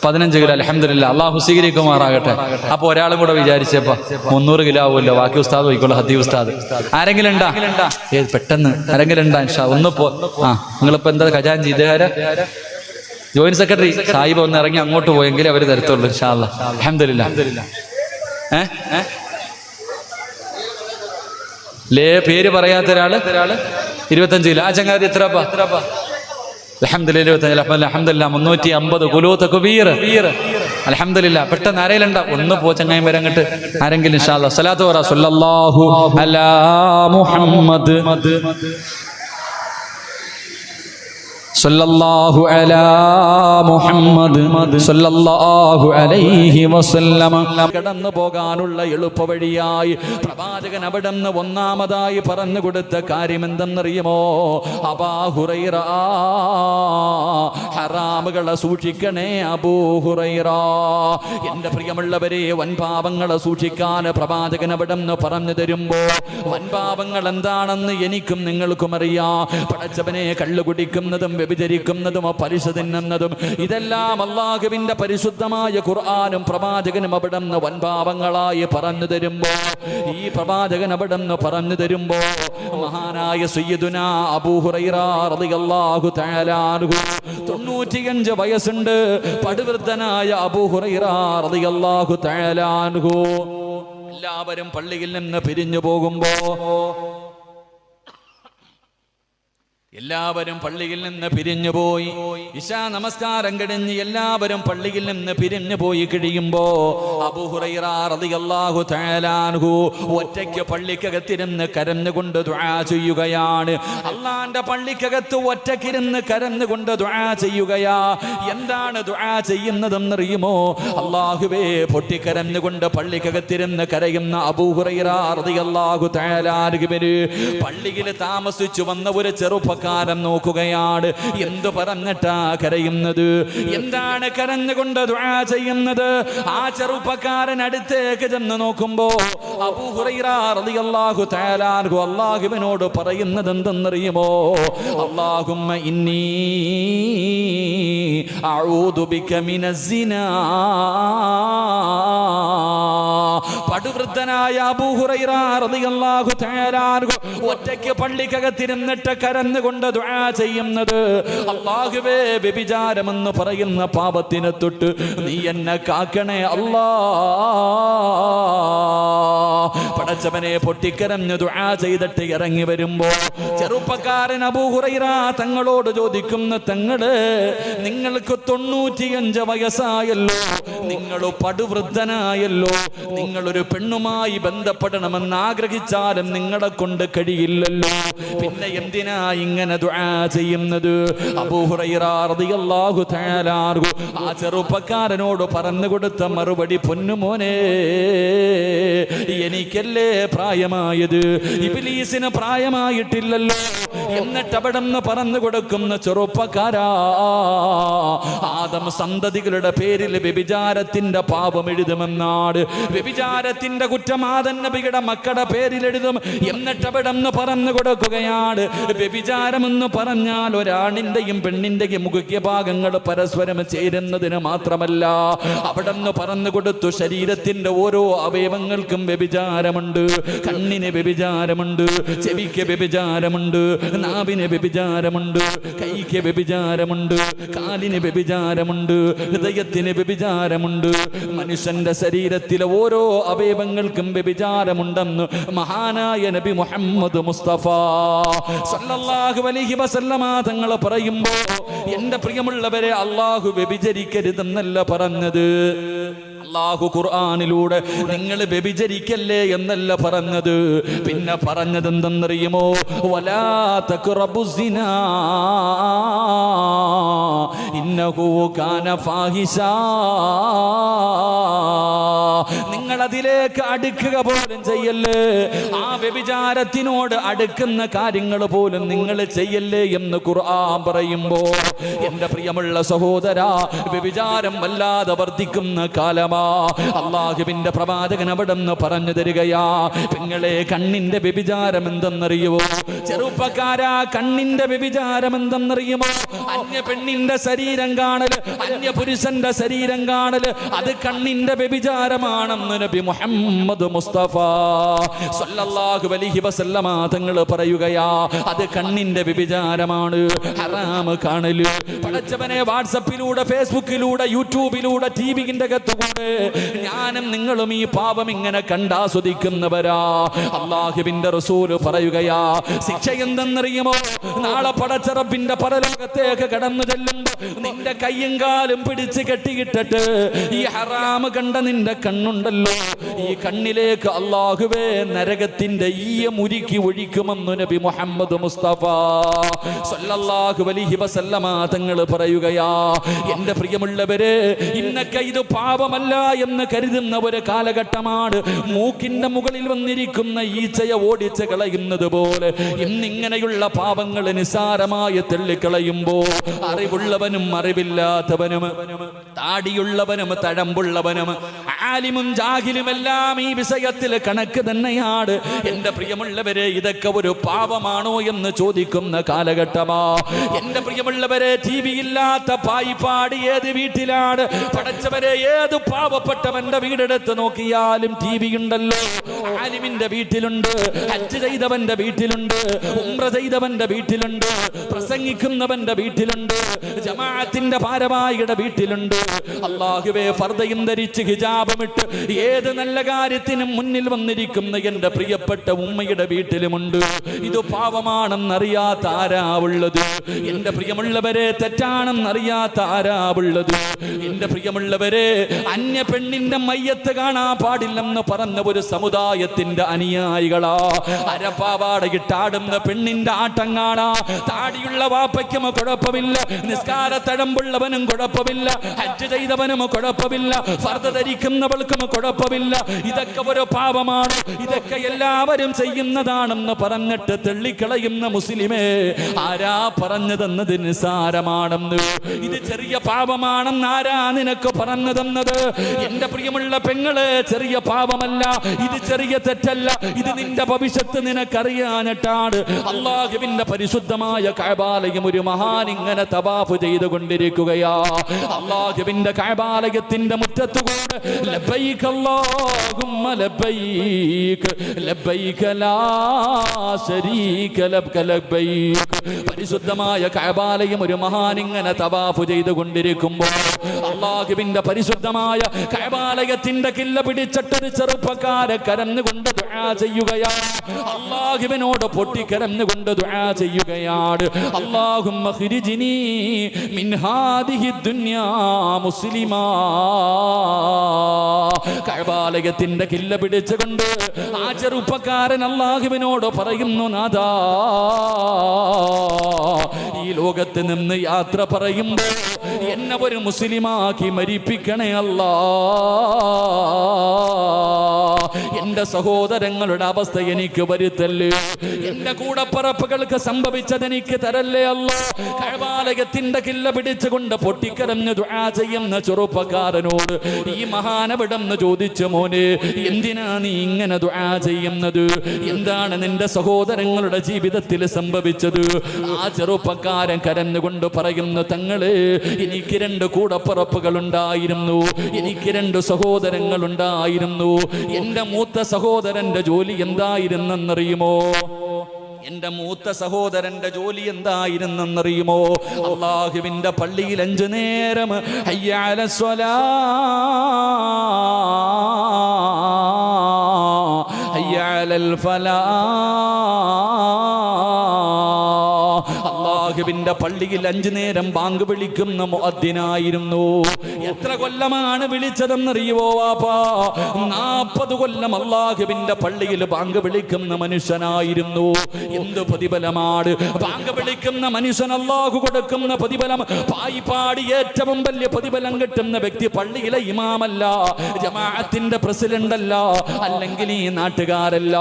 15 കിലോ. അൽഹംദുലില്ലാഹ് അള്ളാഹു സ്വീകരിക്കുമാറാകട്ടെ. അപ്പൊ ഒരാളും കൂടെ വിചാരിച്ചപ്പോ 300 കിലോ ആവുമല്ലോ. ബാക്കി ഉസ്താദ് പോയിക്കോളൂ, ഹദീ ഉസ്താദ്. ആരെങ്കിലും ഉണ്ടാ? പെട്ടെന്ന് ആരെങ്കിലും ഉണ്ടാ? ഇൻഷാ ഒന്ന് പോ. നിങ്ങളിപ്പോ എന്താ ഖജാൻജി ഇതേഹാര ജോയിന്റ് സെക്രട്ടറി സാഹിബ് ഒന്ന് ഇറങ്ങി അങ്ങോട്ട് പോയെങ്കിലേ അവര് തരത്തുള്ളൂ. ഇൻഷാ അല്ലാഹ്. അൽഹംദുലില്ലാഹ്. പേര് പറയാത്ത ഒരാള് 25 കിലോ. ആ ചങ്ങാതി എത്രപ്പാ? അൽഹംദുലില്ലാഹ് 350 കുലൂത്ത് ബീർ. അൽഹംദുലില്ലാഹ്. പെട്ടെന്ന് ആരെങ്കിലും ഒന്ന് പോ ചങ്ങായി വരെ അങ്ങോട്ട് ആരെങ്കിലും. ഇൻഷാ അല്ലാഹ്. സ്വലാത്ത് പറ. സല്ലല്ലാഹു അലാ മുഹമ്മദ് സല്ലല്ലാഹു അലാ മുഹമ്മദ് സല്ലല്ലാഹു അലൈഹി വസല്ലം. കടന്നു പോകാനുള്ള എളുപ്പ വഴിയായി പ്രവാചകൻ അവിടുന്ന് ഒന്നാമതായി പറഞ്ഞു കൊടുത്ത കാര്യം എന്തെന്നറിയുമോ? അബൂ ഹുറൈറ, ഹറാമുകളെ സൂക്ഷിക്കണേ അബൂ ഹുറൈറ. എന്റെ പ്രിയമുള്ളവരെ, വൻപാപങ്ങളെ സൂക്ഷിക്കാൻ പ്രവാചകൻ അവിടുന്ന് പറഞ്ഞു തരുമ്പോ വൻപാപങ്ങൾ എന്താണെന്ന് എനിക്കും നിങ്ങൾക്കും അറിയാം. പടച്ചവനെ, കള്ളു കുടിക്കുന്നതും വ്യഭിചരിക്കുന്നതും പലിശ തിന്നുന്നതും ഇതെല്ലാം അല്ലാഹുവിന്റെ പരിശുദ്ധമായ ഖുർആനും പ്രവാചകനും അവിടുന്ന് വൻപാപങ്ങളായി പറഞ്ഞു തരുമ്പോ, ഈ പ്രവാചകൻ അവിടുന്ന് പറഞ്ഞു തരുമ്പോ മഹാനായ സയ്യിദുനാ അബൂ ഹുറൈറ റളിയല്ലാഹു തആല അൻഹു 95 വയസ്സുണ്ട്. പടുവൃദ്ധനായ അബൂ ഹുറൈറ റളിയല്ലാഹു തആല അൻഹു എല്ലാവരും പള്ളിയിൽ നിന്ന് പിരിഞ്ഞു പോകുമ്പോ, എല്ലാവരും പള്ളിയിൽ നിന്ന് പിരിഞ്ഞുപോയി. ഇശാ നമസ്കാരം കഴിഞ്ഞ് എല്ലാവരും പള്ളിയിൽ നിന്ന് പിരിഞ്ഞു പോയി കഴിയുമ്പോ അബൂ ഹുറൈറ റളിയല്ലാഹു തആല അൻഹു ഒറ്റയ്ക്ക് പള്ളിക്കകത്തിരുന്ന് കരഞ്ഞുകൊണ്ട് ദുആ ചെയ്യുകയാണ്. അള്ളാന്റെ പള്ളിക്കകത്ത് ഒറ്റയ്ക്കിരുന്ന് കരഞ്ഞുകൊണ്ട് ദുആ ചെയ്യുകയാ. എന്താണ് ദുആ ചെയ്യുന്നതെന്നറിയുമോ? അല്ലാഹുവേ, പൊട്ടിക്കരഞ്ഞുകൊണ്ട് പള്ളിക്കകത്തിരുന്ന് കരയുന്ന അബൂ ഹുറൈറ റളിയല്ലാഹു തആല അൻഹുവിന് പള്ളിയിൽ താമസിച്ചു വന്ന ഒരു ചെറുപ്പക്കാരൻ ചെറുപ്പക്കാരൻ നോക്കുകയാണ്. എന്തു പറഞ്ഞിട്ടാ കരയുന്നത്? എന്താണ് കരഞ്ഞുകൊണ്ട് ദുആ ചെയ്യുന്നത്? ആ ചെറുപ്പക്കാരൻ അടുത്തേക്ക് ചെന്ന് നോക്കുമ്പോ അബൂ ഹുറൈറ റളിയല്ലാഹു തആല അൻഹു അല്ലാഹുവിനോട് പറയുന്നത് എന്തെന്നറിയുമോ? അല്ലാഹുമ്മ ഇന്നി അഊദു ബിക മിനസ്സിനാ. പടുവൃദ്ധനായ അബൂ ഹുറൈറ റളിയല്ലാഹു തആല അൻഹു ഒറ്റയ്ക്ക് പള്ളിക്കകത്തിരുന്നിട്ട് കരഞ്ഞുകൊണ്ട് ദുആ ചെയ്യുന്നത്, അല്ലാഹുവേ, വ്യഭിചാരമെന്ന് പറയുന്ന പാപത്തിനെ തൊട്ട് നീ എന്നെ കാക്കണേ അല്ലാ. പടച്ചവനെ പൊട്ടിക്കരഞ്ഞു ദുആ ചെയ്തിട്ട് ഇറങ്ങി വരുമ്പോ ചെറുപ്പക്കാരൻ അബൂ ഹുറൈറ തങ്ങളോട് ചോദിക്കുന്നു, തങ്ങള്, നിങ്ങൾക്ക് 95 വയസ്സായല്ലോ, നിങ്ങൾ പടുവൃദ്ധനായല്ലോ, നിങ്ങളൊരു പെണ്ണുമായി ബന്ധപ്പെടണമെന്ന് ആഗ്രഹിച്ചാലും നിങ്ങളെ കൊണ്ട് കഴിയില്ലല്ലോ, പിന്നെ എന്തിനാ ഇങ്ങനെ ദുആ ചെയ്യുന്നത്? അബൂ ഹുറൈറ റളിയല്ലാഹു തആല അൻഹു ആ ചെറുപ്പക്കാരനോട് പറഞ്ഞു കൊടുത്ത മറുപടി, പൊന്നുമോനെ, എനിക്കല്ലേ പ്രായമായത്, ഇബ്ലീസിന് പ്രായമായിട്ടില്ലല്ലോ. എന്നിട്ട് അവിടെ നിന്ന് പറഞ്ഞു കൊടുക്കുന്ന ചെറുപ്പക്കാരാ, ആദം സന്തതികളുടെ പേരിൽ വ്യഭിചാരത്തിന്റെ പാപം എഴുതുമെന്നാണ്. വ്യഭിചാരത്തിന്റെ കുറ്റം ആദം നബിയുടെ മക്കളുടെ പേരിൽ എഴുതും. എന്നിട്ട് അവിടെ നിന്ന് പറഞ്ഞു കൊടുക്കുകയാണ്, വ്യഭിചാരമെന്ന് പറഞ്ഞാൽ ഒരാണിന്റെയും പെണ്ണിന്റെയും മുഖ്യഭാഗങ്ങൾ പരസ്പരം ചേരുന്നതിന് മാത്രമല്ല, അവിടെ നിന്ന് പറഞ്ഞു കൊടുത്തു, ശരീരത്തിന്റെ ഓരോ അവയവങ്ങൾക്കും വ്യഭിചാരമുണ്ട്. കണ്ണിന് വ്യഭിചാരമുണ്ട്, ചെവിക്ക് വ്യഭിചാരമുണ്ട്, നാവിന് വ്യഭിചാരമുണ്ട്, കൈക്ക് വ്യഭിചാരമുണ്ട്, കാലിന് വ്യഭിചാരമുണ്ട്, ഹൃദയത്തിന് വ്യഭിചാരമുണ്ട്. മനുഷ്യന്റെ ശരീരത്തിലെ ഓരോ അവയവങ്ങൾക്കും വ്യഭിചാരമുണ്ടെന്ന് മഹാനായ നബി മുഹമ്മദ് മുസ്തഫ സല്ലല്ലാഹു അലൈഹി വസല്ലമ തങ്ങൾ പറയുമ്പോ, എന്റെ പ്രിയമുള്ളവരെ, അല്ലാഹു വ്യഭിചരിക്കരുതെന്നല്ല പറഞ്ഞത്. അല്ലാഹു ഖുർആനിലൂടെ നിങ്ങൾ വ്യഭിചരിക്കല്ലേ എന്നല്ല പറഞ്ഞത്. പിന്നെ പറഞ്ഞത് എന്തെന്നറിയുമോ? വലാ തഖറബുസിനാ ഇന്നഹു കാന ഫാഹിശാ. നിങ്ങൾ അതിലേക്ക് അടുക്കുക പോലും ചെയ്യല്ലേ, ആ വ്യഭിചാരത്തിനോട് അടുക്കുന്ന കാര്യങ്ങൾ പോലും നിങ്ങൾ ചെയ്യല്ലേ എന്ന് ഖുർആൻ പറയുമ്പോ, എന്റെ പ്രിയമുള്ള സഹോദരാ, വ്യഭിചാരം വല്ലാതെ വർദ്ധിക്കുന്ന കാലമാ. അല്ലാഹുവിന്റെ പ്രവാചകൻ അവിടെ നിന്ന് പറഞ്ഞു തരികയാ, നിങ്ങളെ കണ്ണിന്റെ വ്യഭിചാരം എന്തെന്നറിയുമോ? ചെറുപ്പക്കാരാ, കണ്ണിന്റെ വ്യഭിചാരം എന്തെന്നറിയുമോ? അന്യ പെണ്ണിന്റെ ശരീരം കാണല്, അന്യ പുരുഷന്റെ ശരീരം കാണല്, അത് കണ്ണിന്റെ വ്യഭിചാരമാണെന്ന് നബി മുഹമ്മദ് മുസ്തഫ സല്ലല്ലാഹു അലൈഹി വസല്ലമ തങ്ങൾ പറയുകയാ, അത് കണ്ണിന്റെ വ്യഭിചാരമാണ്. ഹറാമ് കാണല്, പടച്ചവനെ, വാട്സപ്പിലൂടെ, ഫേസ്ബുക്കിലൂടെ, യൂട്യൂബിലൂടെ, ടിവിന്റെ അകത്തുകൂടെ ഞാനും നിങ്ങളും ഈ പാപം ഇങ്ങനെ കണ്ടാസ്വദിക്കുന്നവരാ. അല്ലാഹുവിന്റെ റസൂല് പറയുകയാ, ശിക്ഷ എന്തെന്നറിയുമോ? നാളെ പടച്ച റബ്ബിന്റെ പരലോകത്തേക്ക് കടന്നു ചെല്ലുമ്പോ നിന്റെ കയ്യും കാലും പിടിച്ച് കെട്ടിയിട്ടിട്ട് ഈ ഹറാമ് കണ്ട നിന്റെ കണ്ണുണ്ടല്ലോ, ഈ കണ്ണിലേക്ക് അല്ലാഹുവേ നരകത്തിന്റെ ഈയം ഉരുക്കി ഒഴിക്കുമെന്ന് നബി മുഹമ്മദ് മുസ്തഫ സല്ലല്ലാഹു അലൈഹി വസല്ലമ തങ്ങൾ പറയുകയാ, എന്റെ പ്രിയമുള്ളവരെ, ഇന്നൊക്കെ ഇത് പാപമല്ല എന്ന് കരുതുന്ന ഒരു കാലഘട്ടമാണ്. മൂക്കിന്റെ മുകളിൽ വന്നിരിക്കുന്ന ഈച്ചയെ ഓടിച്ച് കളയുന്നത് പോലെ ഇന്നിങ്ങനെയുള്ള പാപങ്ങൾ നിസാരമായി തള്ളിക്കളയുമ്പോ അറിവുള്ളവനും അറിവില്ലാത്തവനും, താടിയുള്ളവനും തഴമ്പുള്ളവനും, ആലിമും ജാഹിലുമെല്ലാം ഈ വിഷയത്തിൽ കണക്ക് തന്നെയാണ്. എന്റെ പ്രിയമുള്ളവരെ, ഇതൊക്കെ ഒരു പാപമാണോ എന്ന് ചോദിക്കുന്ന കാലഘട്ടമാ. എന്റെ പ്രിയമുള്ളവരെ, ടി വി ഇല്ലാത്ത പായിപ്പാട് ഏത് വീട്ടിലാണ്? പടച്ചവരെ, ഏത് പാവപ്പെട്ടവന്റെ വീടെടുത്ത് നോക്കിയാലും ടി വി ഉണ്ടല്ലോ. ആലിമിന്റെ വീട്ടിലുണ്ട്, ഹജ്ജ് ചെയ്തവന്റെ വീട്ടിലുണ്ട്, ഉംറ ചെയ്തവന്റെ വീട്ടിലുണ്ട്, പ്രസംഗിക്കുന്നവന്റെ വീട്ടിലുണ്ട്, ജമാഅത്തിന്റെ ഭാരവാഹിയുടെ വീട്ടിലുണ്ട്. അല്ലാഹുവേ, ഫർദയും ധരിച്ച് ഹിജാബുമിട്ട് ഏത് നല്ല കാര്യത്തിനും മുന്നിൽ വന്നിരിക്കുന്ന എന്റെ പ്രിയപ്പെട്ട ഉമ്മയുടെ വീട്ടിലുമുണ്ട്. ഇത് പാവമാണെന്നറിയാത്ത ആരാവുള്ളത്? എന്റെ പ്രിയമുള്ളവരെ, തെറ്റാണെന്നറിയാത്ത ആരാവുള്ളത്? എന്റെ പ്രിയമുള്ളവരെ, അന്യ പെണ്ണിന്റെ മയ്യത്ത് കാണാൻ പാടില്ലെന്ന് പറഞ്ഞ ഒരു സമുദായം സമുദായത്തിന്റെ അനുയായികളാ. അരപ്പാവാടയിട്ടാടുന്ന പെണ്ണിന്റെ ആട്ടം കാണാ. താടിയുള്ള വാപ്പയ്ക്കും കുഴപ്പമില്ല, നിസ്കാര തഴമ്പുള്ളവനും കുഴപ്പമില്ല, ഹജ്ജ് ചെയ്തവനും കുഴപ്പമില്ല, ഫർദ് ധരിക്കുന്നവൾക്കും കുഴപ്പമില്ല. ഇതൊക്കെ ഒരു പാപമാണ്, ഇതൊക്കെ എല്ലാവരും ചെയ്യുന്നതാണെന്ന് പറഞ്ഞിട്ട് തള്ളിക്കളയുന്ന മുസ്ലിമേ, ആരാ പറഞ്ഞതെന്നത് നിസ്സാരമാണെന്ന്? ഇത് ചെറിയ പാപമാണെന്ന് ആരാ നിനക്ക് പറഞ്ഞു തന്നത്? എന്റെ പ്രിയമുള്ള പെങ്ങളെ, ചെറിയ പാപമല്ല ഇത്, ചെറിയ തെറ്റല്ല ഇത്. നിന്റെ ഭവിഷ്യത്ത് നിനക്കറിയാനിട്ടാണ് അല്ലാഹുവിന്റെ പരിശുദ്ധമായ കഅബാലയം ഒരു മഹാൻ ഇങ്ങനെ തവാഫ് ചെയ്തുകൊണ്ടിരിക്കുകയാ. അല്ലാഹുവിന്റെ കഅബാലയത്തിന്റെ മുറ്റത്തുകൂടെ ലബ്ബൈക അല്ലാഹുമ്മ ലബ്ബൈക ലബ്ബൈക ലാ ശരീക ലക ലബ്ബൈക. പരിശുദ്ധമായ കഅബാലയം ഒരു മഹാൻ ഇങ്ങനെ തവാഫ് ചെയ്തുകൊണ്ടിരിക്കുമ്പോൾ അല്ലാഹുവിന്റെ പരിശുദ്ധമായ കഅബാലയത്തിന്റെ കില്ല പിടിച്ചിട്ടൊരു ചെറുപ്പക്കാരെ കരഞ്ഞുകൊണ്ട് ദുആ ചെയ്യുകയാണ്. അല്ലാഹുവിനോട് പൊട്ടിക്കരഞ്ഞുകൊണ്ട് ദുആ ചെയ്യുകയാണ്. അല്ലാഹുമ്മ ഖിരിജ്നി മിൻ ഹാദിഹി ദുനിയാ മുസ്ലിമാ. കഅബാലയത്തിന്റെ കില്ല പിടിച്ചുകൊണ്ട് ആ ചെറുപ്പക്കാരൻ അല്ലാഹുവിനോട് പറയുന്നു, നാഥാ, ഈ ലോകത്ത് നിന്ന് യാത്ര പറയുമ്പോൾ എന്നെ ഒരു മുസ്ലിമാക്കി മരിപ്പിക്കണേ അല്ലാ. എന്റെ സഹോദരങ്ങളുടെ അവസ്ഥ എനിക്ക് വരുത്തല്ലേ, എന്റെ കൂടപ്പറപ്പുകൾക്ക് സംഭവിച്ചത് എനിക്ക് തരല്ലേ അല്ലാ. കഅബാലയത്തിന്റെ കില്ല പിടിച്ചുകൊണ്ട് പൊട്ടിക്കരഞ്ഞ് ദുആ ചെയ്യുന്ന ചെറുപ്പക്കാരനോട് ഈ മഹാനവിടന്ന് ചോദിച്ചു, മോനെ, എന്തിനാ നീ ഇങ്ങനെ ദുആ ചെയ്യുന്നത്? എന്താണ് നിന്റെ സഹോദരങ്ങളുടെ ജീവിതത്തിൽ സംഭവിച്ചത്? ആ ചെറുപ്പക്കാരൻ കരഞ്ഞുകൊണ്ട് പറയുന്നു, തങ്ങളെ, എനിക്ക് 2 കൂടപ്പറപ്പുകൾ ഉണ്ടായിരുന്നു, എനിക്ക് 2 സഹോദരങ്ങൾ ഉണ്ടായിരുന്നു. എന്റെ മൂത്ത സഹോദരന്റെ ജോലി എന്തായിരുന്നെന്നറിയുമോ? എന്റെ മൂത്ത സഹോദരന്റെ ജോലി എന്തായിരുന്നെന്നറിയുമോ? അല്ലാഹുവിന്റെ പള്ളിയിൽ 5 നേരം ഹയ്യ അലസ് സ്വലാ, ഹയ്യ അലൽ ഫലാ. അല്ലാഹുവിന്റെ പള്ളിയിൽ 5 നേരം ബാങ്ക് വിളിക്കുന്ന മുഅദ്ദിനായിരുന്നു. എത്ര കൊല്ലമാണ് വിളിച്ചതെന്നറിയുവോ വാപ്പാ? 40 കൊല്ലം അല്ലാഹുവിന്റെ പള്ളിയിൽ ബാങ്ക് വിളിക്കുന്ന മനുഷ്യനായിരുന്നു. എന്ത് പ്രതിഫലമാണ് ബാങ്ക് വിളിക്കുന്ന മനുഷ്യൻ അല്ലാഹു കൊടുക്കുന്ന പ്രതിഫലം! പായിപ്പാടി ഏറ്റവും വലിയ പ്രതിഫലം കിട്ടുന്ന വ്യക്തി പള്ളിയിലെ ഇമാമല്ല, ജമാഅത്തിന്റെ പ്രസിഡന്റ് അല്ല, അല്ലെങ്കിൽ ഈ നാട്ടുകാരല്ല.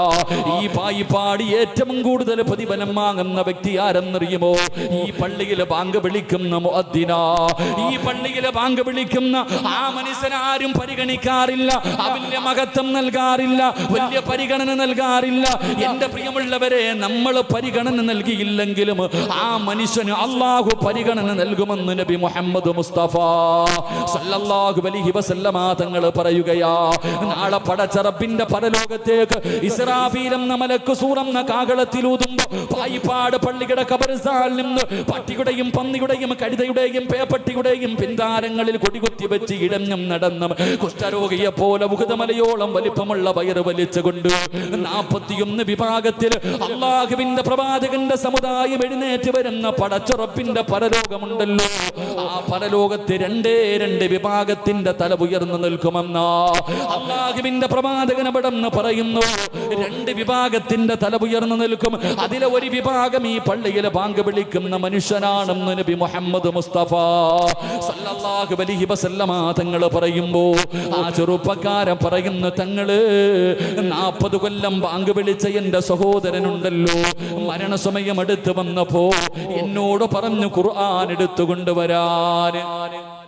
ഈ പായിപ്പാടി ഏറ്റവും കൂടുതൽ പ്രതിഫലം വാങ്ങുന്ന വ്യക്തി ആരെന്നറിയുമോ? ഈ പള്ളിയിൽ ബാങ്ക് വിളിക്കുന്ന മുഅദ്ദിന. ഈ പള്ളിയിൽ ബാങ്ക് വിളിക്കുന്ന ആ മനുഷ്യൻ ആരും പരിഗണിക്കാറില്ല, അവന്റെ മഹത്വം നൽകാറില്ല, വലിയ പരിഗണന നൽകാറില്ല. എന്റെ പ്രിയമുള്ളവരെ, നമ്മൾ പരിഗണന നൽകിയില്ലെങ്കിലും ആ മനുഷ്യന് അല്ലാഹു പരിഗണന നൽകുമെന്ന് നബി മുഹമ്മദ് മുസ്തഫ സല്ലല്ലാഹു അലൈഹി വസല്ലമ തങ്ങൾ പറയുകയാ. നാളെ പടച്ച റബ്ബിന്റെ പരലോകത്തേക്ക് ഇസ്രാഫീൽ എന്ന മലക്ക് സൂറന്ന കാഹളത്തിലൂതുമ്പോൾ പായിപ്പാട് പള്ളിയുടെ ഖബർസ്ഥാനിൽ നിന്ന് പട്ടിയുടെയും പന്നിയുടെയും കഴുതയുടെയും പേപ്പട്ടിയുടെയും പിന്താരങ്ങളിൽ കൊടികുത്തി വെച്ച് ഇടഞ്ഞും നടന്നും കുഷ്ഠരോഗിയെ പോലെ മുഖതമലയോളം വലിപ്പമുള്ള വയറ് വലിച്ചുകൊണ്ട് 41 വിഭാഗത്തിൽ അല്ലാഹുവിന്റെ പ്രവാചകന്റെ സമുദായം എഴുന്നേറ്റ് വരുന്ന പടച്ചുറപ്പിന്റെ പരലോകമുണ്ടല്ലോ. ആ പരലോകത്ത് 2 വിഭാഗത്തിന്റെ തല ഉയർന്നു നിൽക്കുമെന്ന അല്ലാഹുവിന്റെ പ്രവാചകൻ അവിടെന്ന് പറയുന്നു. 2 വിഭാഗത്തിന്റെ തല ഉയർന്നു നിൽക്കും. അതിലെ ഒരു വിഭാഗം ഈ പള്ളിയിൽ ബാങ്ക് വിളിക്കുന്ന മനുഷ്യനാണെന്ന് നബി മുഹമ്മദ് മുസ്തഫ സല്ലല്ലാഹു അലൈഹി വസല്ലമ തങ്ങൾ പറയുമ്പോ ആ ചെറുപ്പക്കാരൻ പറയുന്നു, തങ്ങള് 40 കൊല്ലം ബാങ്ക് വിളിച്ച എന്റെ സഹോദരനുണ്ടല്ലോ, മരണസമയം അടുത്ത് വന്നപ്പോ എന്നോട് പറഞ്ഞു ഖുർആൻ എടുത്തുകൊണ്ടുവരാൻ.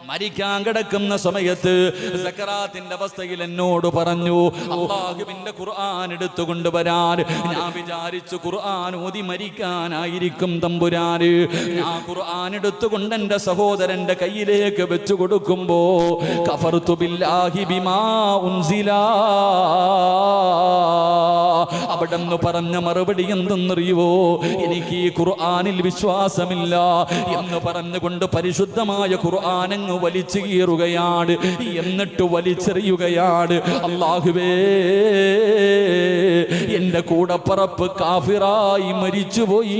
മരിക്കാൻ കിടക്കുന്ന സമയത്ത് സക്കറാത്തിന്റെ അവസ്ഥയിൽ എന്നോട് പറഞ്ഞു അല്ലാഹുവിന്റെ ഖുർആൻ എടുത്തുകൊണ്ടുവരാൻ. ഞാൻ വിചാരിച്ചു ഖുർആൻ ഓതി മരിക്കാനായിരിക്കും തമ്പുരാന്. ഞാൻ ഖുർആൻ എടുത്തുകൊണ്ട് എന്റെ സഹോദരന്റെ കയ്യിലേക്ക് വെച്ചു കൊടുക്കുമ്പോ കഫർതു ബില്ലാഹി ബിമാ ഉൻസില, അവിടെന്ന് പറഞ്ഞ മറുപടി എന്തെന്നറിയുവോ? എനിക്ക് ഈ ഖുർആനിൽ വിശ്വാസമില്ല എന്ന് പറഞ്ഞുകൊണ്ട് പരിശുദ്ധമായ ഖുർആൻ വലിച്ചു കീറുകയാണ്, എന്നിട്ട് വലിച്ചെറിയുകയാണ്. അല്ലാഹുവേ, എന്റെ കൂടപ്പറപ്പ് കാഫിറായി മരിച്ചുപോയി.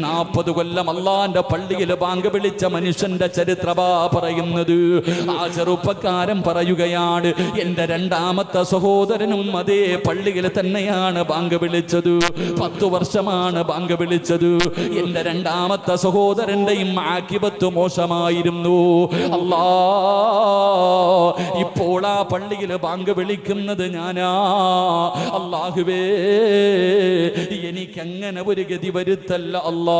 40 കൊല്ലം അള്ളാന്റെ പള്ളിയിൽ ബാങ്ക് വിളിച്ച മനുഷ്യന്റെ ചരിത്രമാ പറയുന്നത്. ആ ചെറുപ്പക്കാരൻ പറയുകയാണ്, എന്റെ രണ്ടാമത്തെ സഹോദരനും അതേ പള്ളിയിൽ തന്നെയാണ് ബാങ്ക് വിളിച്ചത്. 10 വർഷമാണ് ബാങ്ക് വിളിച്ചത്. എന്റെ രണ്ടാമത്തെ സഹോദരന്റെയും ആഖിബത്ത് മോശമായിരുന്നു. അല്ലാ, ഇപ്പോൾ ആ പള്ളിയിൽ ബാങ്ക് വിളിക്കുന്നത് ഞാനാ. അല്ലാഹുവേ, എനിക്കങ്ങനെ ഒരു ഗതി വരുത്തല്ല അല്ലാ.